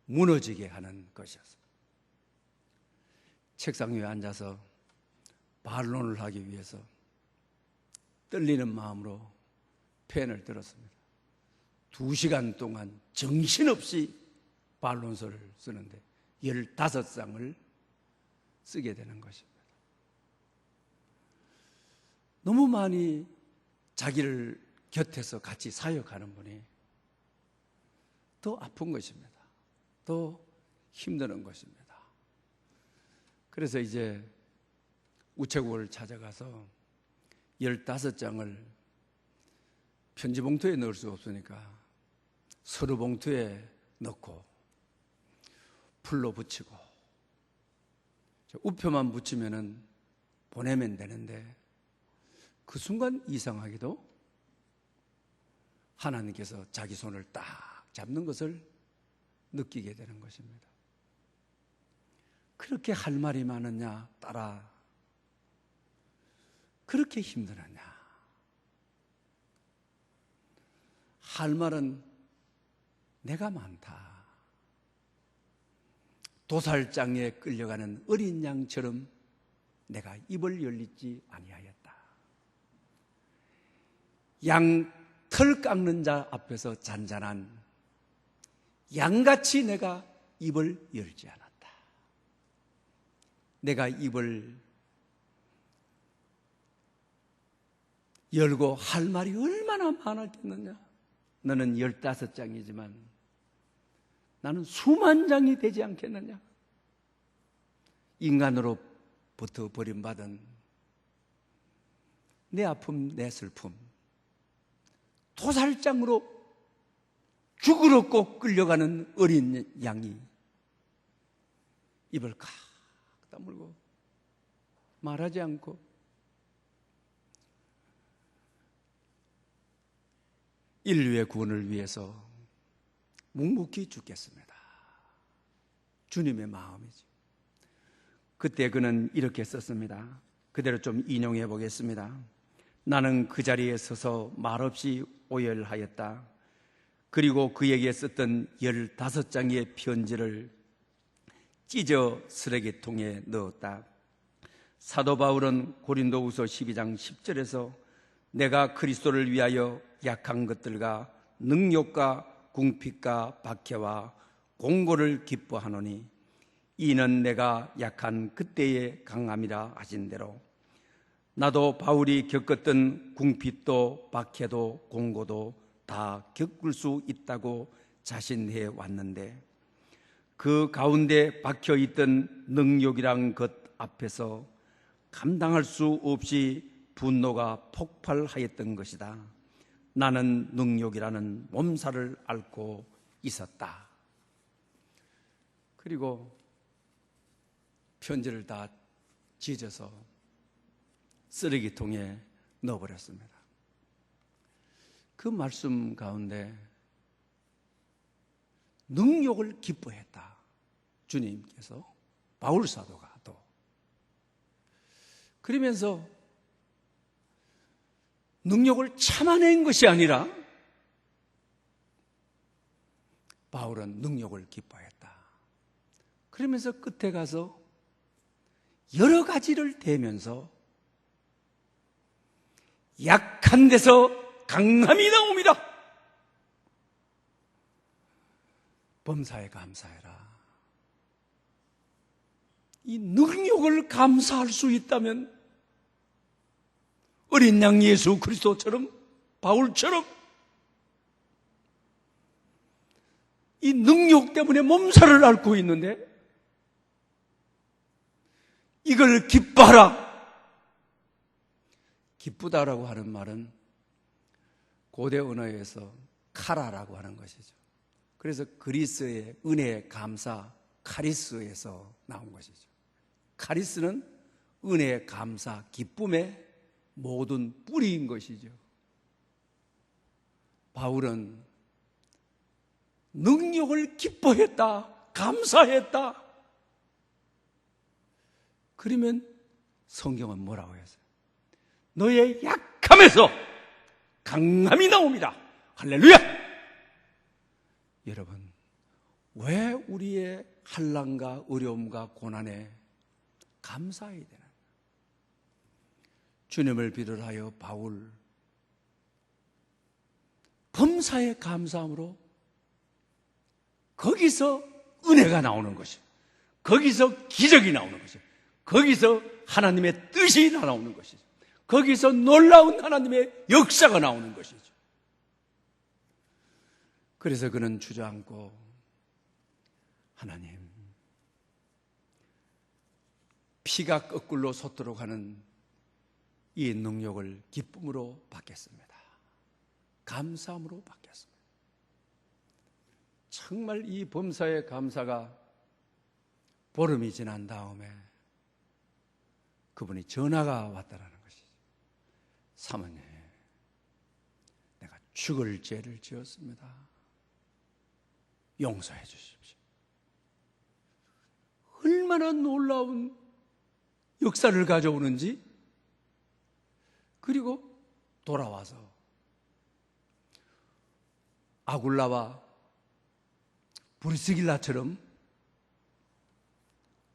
무너지게 하는 것이었습니다. 책상 위에 앉아서 반론을 하기 위해서 떨리는 마음으로 펜을 들었습니다. 2시간 동안 정신없이 반론서를 쓰는데 15장을 쓰게 되는 것입니다. 너무 많이 자기를 곁에서 같이 사역하는 분이 더 아픈 것입니다. 더 힘드는 것입니다. 그래서 이제 우체국을 찾아가서 15장을 편지 봉투에 넣을 수 없으니까 서류 봉투에 넣고 풀로 붙이고 우표만 붙이면은 보내면 되는데, 그 순간 이상하게도 하나님께서 자기 손을 딱 잡는 것을 느끼게 되는 것입니다. 그렇게 할 말이 많았냐, 딸아? 그렇게 힘들었냐? 할 말은 내가 많다. 도살장에 끌려가는 어린 양처럼 내가 입을 열리지 아니하였다. 양 털 깎는 자 앞에서 잔잔한 양같이 내가 입을 열지 않았다. 내가 입을 열고 할 말이 얼마나 많았겠느냐. 너는 15장이지만 나는 수만 장이 되지 않겠느냐. 인간으로부터 버림받은 내 아픔, 내 슬픔, 도살장으로 죽으러 꼭 끌려가는 어린 양이 입을 칵 다물고 말하지 않고 인류의 구원을 위해서 묵묵히 죽겠습니다. 주님의 마음이죠. 그때 그는 이렇게 썼습니다. 그대로 좀 인용해 보겠습니다. 나는 그 자리에 서서 말없이 오열하였다. 그리고 그에게 썼던 15장의 편지를 찢어 쓰레기통에 넣었다. 사도 바울은 고린도후서 12장 10절에서 내가 그리스도를 위하여 약한 것들과 능욕과 궁핍과 박해와 공고를 기뻐하노니 이는 내가 약한 그때의 강함이라 하신 대로 나도 바울이 겪었던 궁핍도 박해도 공고도 다 겪을 수 있다고 자신해 왔는데 그 가운데 박혀 있던 능욕이란 것 앞에서 감당할 수 없이 분노가 폭발하였던 것이다. 나는 능욕이라는 몸살을 앓고 있었다. 그리고 편지를 다 찢어서 쓰레기통에 넣어버렸습니다. 그 말씀 가운데 능욕을 기뻐했다. 주님께서 바울 사도가 또 그러면서 능욕을 참아낸 것이 아니라 바울은 능욕을 기뻐했다. 그러면서 끝에 가서 여러 가지를 대면서 약한 데서 강함이 나옵니다. 범사에 감사해라. 이 능욕을 감사할 수 있다면 어린 양 예수 그리스도처럼 바울처럼 이 능욕 때문에 몸살을 앓고 있는데 이걸 기뻐하라. 기쁘다라고 하는 말은 고대 언어에서 카라라고 하는 것이죠. 그래서 그리스의 은혜, 감사, 카리스에서 나온 것이죠. 카리스는 은혜, 감사, 기쁨의 모든 뿌리인 것이죠. 바울은 능력을 기뻐했다, 감사했다. 그러면 성경은 뭐라고 했어요? 너의 약함에서 강함이 나옵니다. 할렐루야! 여러분, 왜 우리의 한란과 어려움과 고난에 감사해야 되나? 주님을 비롯하여 바울 범사에 감사함으로 거기서 은혜가 나오는 것이에요. 거기서 기적이 나오는 것이에요. 거기서 하나님의 뜻이 나오는 것이죠. 거기서 놀라운 하나님의 역사가 나오는 것이죠. 그래서 그는 주저앉고 하나님, 피가 거꾸로 솟도록 하는 이 능력을 기쁨으로 받겠습니다. 감사함으로 받겠습니다. 정말 이 범사의 감사가 보름이 지난 다음에 그분이 전화가 왔다라는 것이죠. 사모님, 내가 죽을 죄를 지었습니다. 용서해 주십시오. 얼마나 놀라운 역사를 가져오는지. 그리고 돌아와서 아굴라와 브리스길라처럼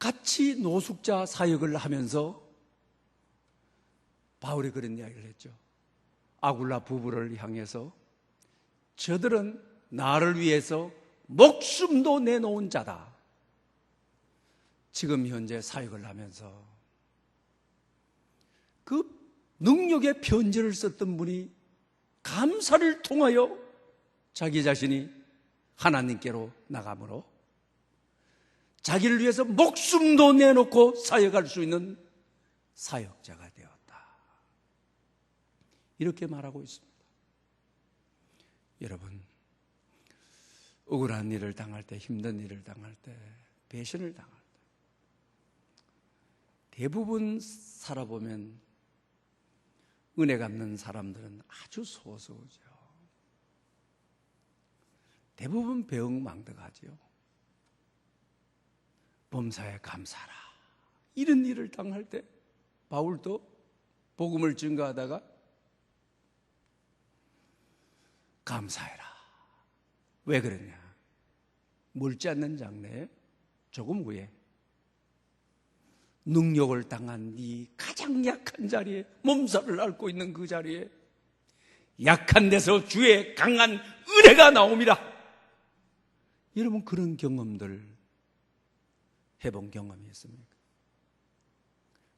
같이 노숙자 사역을 하면서 바울이 그런 이야기를 했죠. 아굴라 부부를 향해서 저들은 나를 위해서 목숨도 내놓은 자다. 지금 현재 사역을 하면서 그 능력의 편지를 썼던 분이 감사를 통하여 자기 자신이 하나님께로 나가므로 자기를 위해서 목숨도 내놓고 사역할 수 있는 사역자가 되었다. 이렇게 말하고 있습니다. 여러분, 억울한 일을 당할 때, 힘든 일을 당할 때, 배신을 당할 때 대부분 살아보면 은혜 갚는 사람들은 아주 소수죠. 대부분 배응망덕하죠. 범사에 감사하라. 이런 일을 당할 때 바울도 복음을 증거하다가 감사해라. 왜 그러냐? 멀지 않는 장래에 조금 후에 능력을 당한 이 가장 약한 자리에, 몸살을 앓고 있는 그 자리에 약한 데서 주의 강한 은혜가 나옵니다. 여러분, 그런 경험들 해본 경험이 있습니까?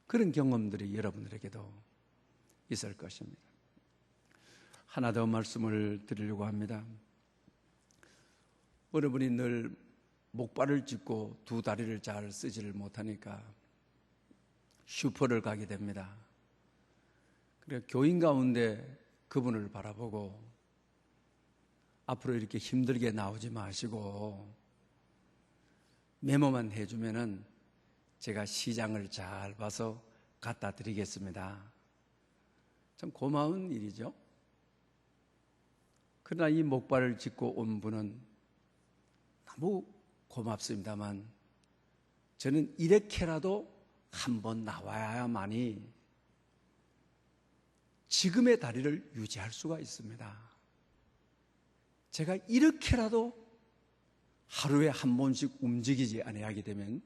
그런 경험들이 여러분들에게도 있을 것입니다. 하나 더 말씀을 드리려고 합니다. 어느 분이 늘 목발을 짚고 두 다리를 잘 쓰지를 못하니까 슈퍼를 가게 됩니다. 그래서 교인 가운데 그분을 바라보고 앞으로 이렇게 힘들게 나오지 마시고 메모만 해주면은 제가 시장을 잘 봐서 갖다 드리겠습니다. 참 고마운 일이죠. 그러나 이 목발을 짚고 온 분은 너무 고맙습니다만 저는 이렇게라도 한번 나와야만이 지금의 다리를 유지할 수가 있습니다. 제가 이렇게라도 하루에 한 번씩 움직이지 아니하게 되면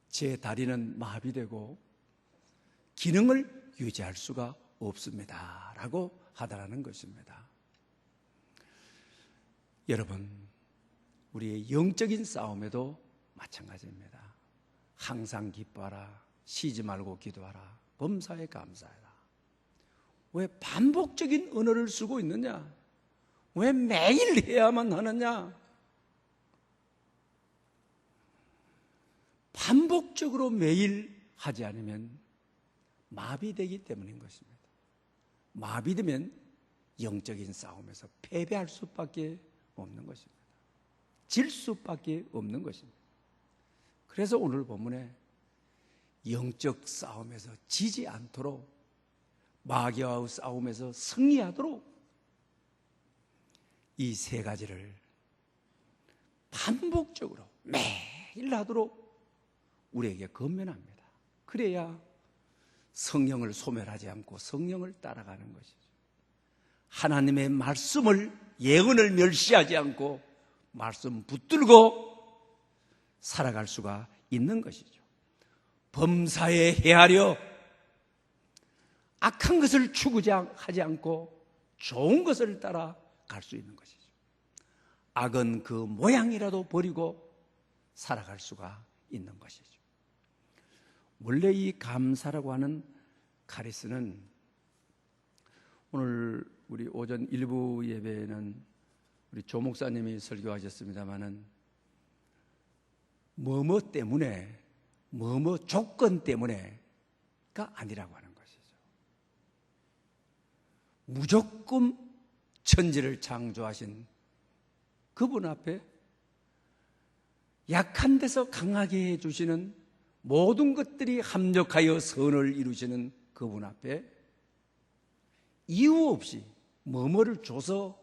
제 다리는 마비되고 기능을 유지할 수가 없습니다. 라고 하더라는 것입니다. 여러분, 우리의 영적인 싸움에도 마찬가지입니다. 항상 기뻐하라. 쉬지 말고 기도하라. 범사에 감사해라. 왜 반복적인 언어를 쓰고 있느냐? 왜 매일 해야만 하느냐? 반복적으로 매일 하지 않으면 마비되기 때문인 것입니다. 마비되면 영적인 싸움에서 패배할 수밖에 없는 것입니다. 질 수밖에 없는 것입니다. 그래서 오늘 본문에 영적 싸움에서 지지 않도록, 마귀와의 싸움에서 승리하도록 이 세 가지를 반복적으로 매일 하도록 우리에게 권면합니다. 그래야 성령을 소멸하지 않고 성령을 따라가는 것이죠. 하나님의 말씀을, 예언을 멸시하지 않고 말씀 붙들고 살아갈 수가 있는 것이죠. 범사에 헤아려 악한 것을 추구하지 않고 좋은 것을 따라갈 수 있는 것이죠. 악은 그 모양이라도 버리고 살아갈 수가 있는 것이죠. 원래 이 감사라고 하는 카리스는 오늘 우리 오전 일부 예배에는 우리 조 목사님이 설교하셨습니다마는 뭐뭐 때문에, 뭐뭐 조건 때문에가 아니라고 하는 것이죠. 무조건 천지를 창조하신 그분 앞에 약한 데서 강하게 해주시는 모든 것들이 합력하여 선을 이루시는 그분 앞에 이유 없이 뭐뭐를 줘서,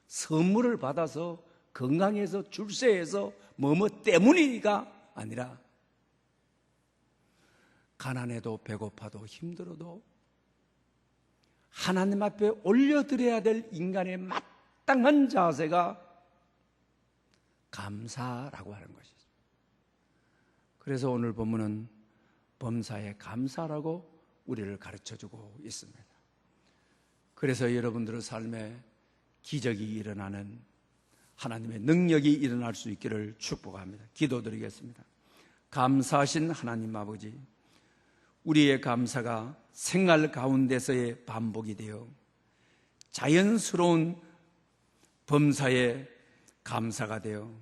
선물을 받아서, 건강해서, 출세해서 뭐뭐 때문이가 아니라 가난해도 배고파도 힘들어도 하나님 앞에 올려드려야 될 인간의 마땅한 자세가 감사라고 하는 것이죠. 그래서 오늘 본문은 범사에 감사라고 우리를 가르쳐주고 있습니다. 그래서 여러분들의 삶에 기적이 일어나는 하나님의 능력이 일어날 수 있기를 축복합니다. 기도드리겠습니다. 감사하신 하나님 아버지, 우리의 감사가 생활 가운데서의 반복이 되어 자연스러운 범사의 감사가 되어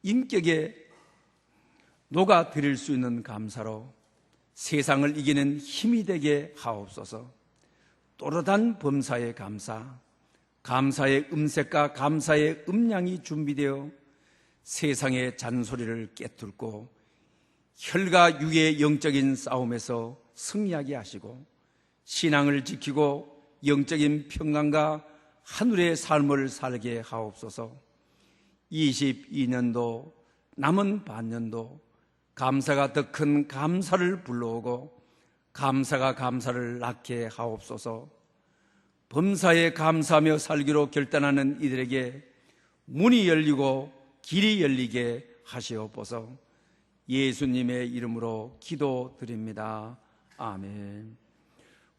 인격에 녹아들일 수 있는 감사로 세상을 이기는 힘이 되게 하옵소서. 또렷한 범사의 감사, 감사의 음색과 감사의 음량이 준비되어 세상의 잔소리를 깨뚫고 혈과 육의 영적인 싸움에서 승리하게 하시고 신앙을 지키고 영적인 평강과 하늘의 삶을 살게 하옵소서. 22년도 남은 반년도 감사가 더 큰 감사를 불러오고 감사가 감사를 낳게 하옵소서. 범사에 감사하며 살기로 결단하는 이들에게 문이 열리고 길이 열리게 하시옵소서. 예수님의 이름으로 기도드립니다. 아멘.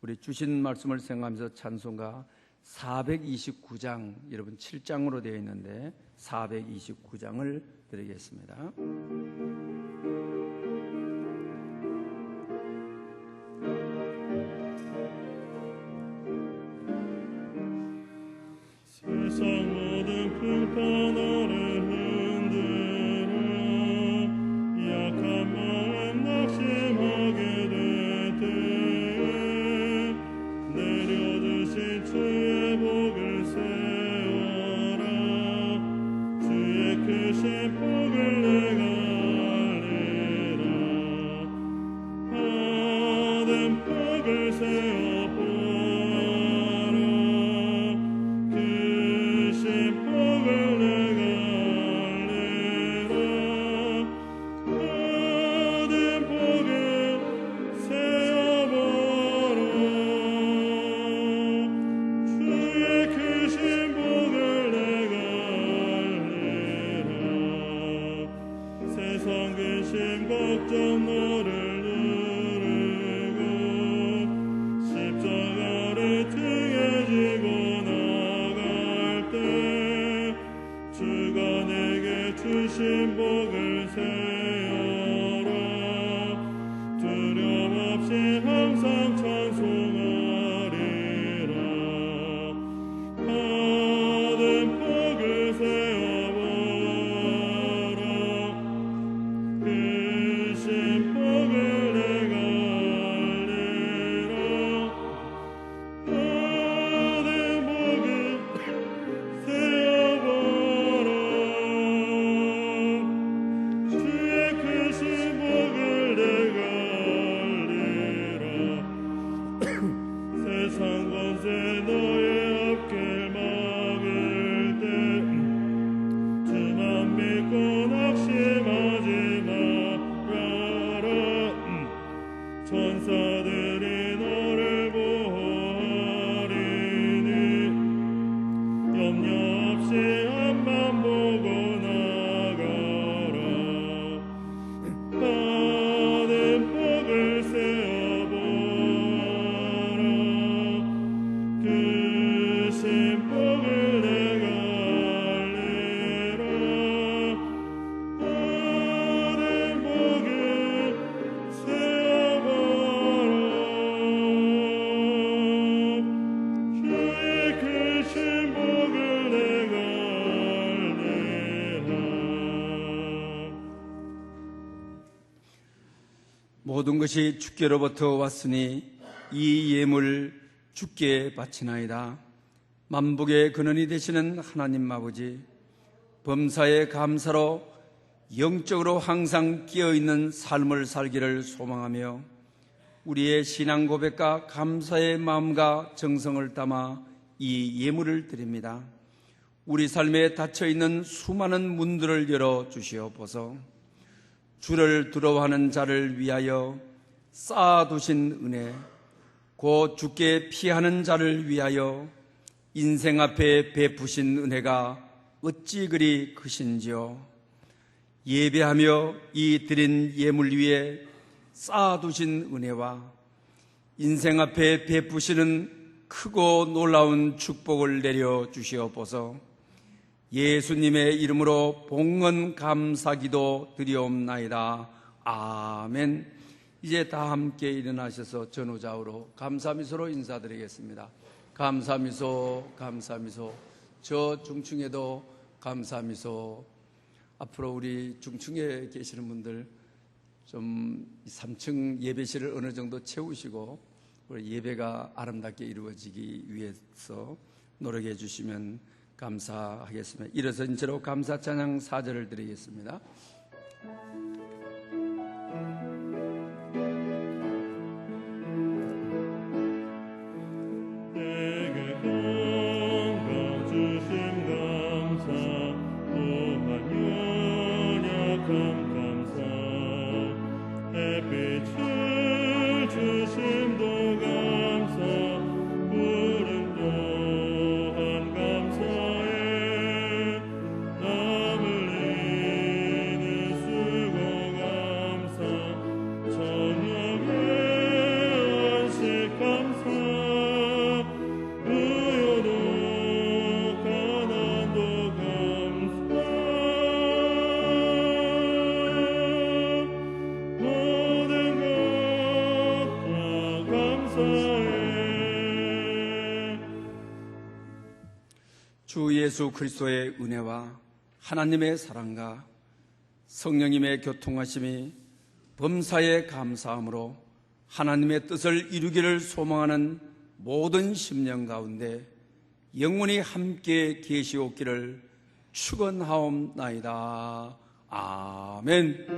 우리 주신 말씀을 생각하면서 찬송가 429장, 여러분 7장으로 되어 있는데 429장을 드리겠습니다. 세상 모든 풍파 너를 흔들어 약한 마음 낙심하게 될 때에 내려주신 주의 복을 세워라. 주의 크신 복을 내가 알리라. 받은 복을 세워보아라. 걱정 너를 누르고 십자가를 등에 지고 나갈 때 주가 내게 주신 복을 세어라. 두려움 없이 항상 찬송하리라. 받은 복을 세어보라. 복을 내가 알리라. 받은 복을 세어보라. 주의 크신 복을 내가 알리라. 세상 권세 너의 앞길 막을 때 주만 믿고 낙심하지 말아라. 천사들이 너를 보호하리니 염려 없이 앞만 보고 나가라. 받은 복을 세어보아라. 크신 복을 내가 알리라. 받은 복을 세어보아라. 주의 크신 복을 내가 알리라. 모든 것이 주께로부터 왔으니 이 예물 주께 바치나이다. 만복의 근원이 되시는 하나님 아버지, 범사에 감사로 영적으로 항상 깨어있는 삶을 살기를 소망하며 우리의 신앙 고백과 감사의 마음과 정성을 담아 이 예물을 드립니다. 우리 삶에 닫혀있는 수많은 문들을 열어주시옵소서. 주를 두려워하는 자를 위하여 쌓아두신 은혜, 곧 주께 피하는 자를 위하여 인생 앞에 베푸신 은혜가 어찌 그리 크신지요. 예배하며 이 드린 예물 위에 쌓아두신 은혜와 인생 앞에 베푸시는 크고 놀라운 축복을 내려 주시옵소서. 예수님의 이름으로 봉헌 감사기도 드리옵나이다. 아멘. 이제 다 함께 일어나셔서 전후좌우로 감사미소로 인사드리겠습니다. 감사미소, 감사미소. 저 중층에도 감사미소. 앞으로 우리 중층에 계시는 분들 좀 3층 예배실을 어느 정도 채우시고 우리 예배가 아름답게 이루어지기 위해서 노력해 주시면 감사하겠습니다. 일어선 채로 감사 찬양 4절을 드리겠습니다. 내게 건강 주심 감사 또한 연약함 감사 햇빛을 주심도 감사 구름 또한 감사해 남을 이는 수고 감사 저녁에 안식 감사 의요도 가난도 감사 모든 것 다 감사해. 주 예수 그리스도의 은혜와 하나님의 사랑과 성령님의 교통하심이 범사에 감사함으로 하나님의 뜻을 이루기를 소망하는 모든 심령 가운데 영원히 함께 계시옵기를 축원하옵나이다. 아멘.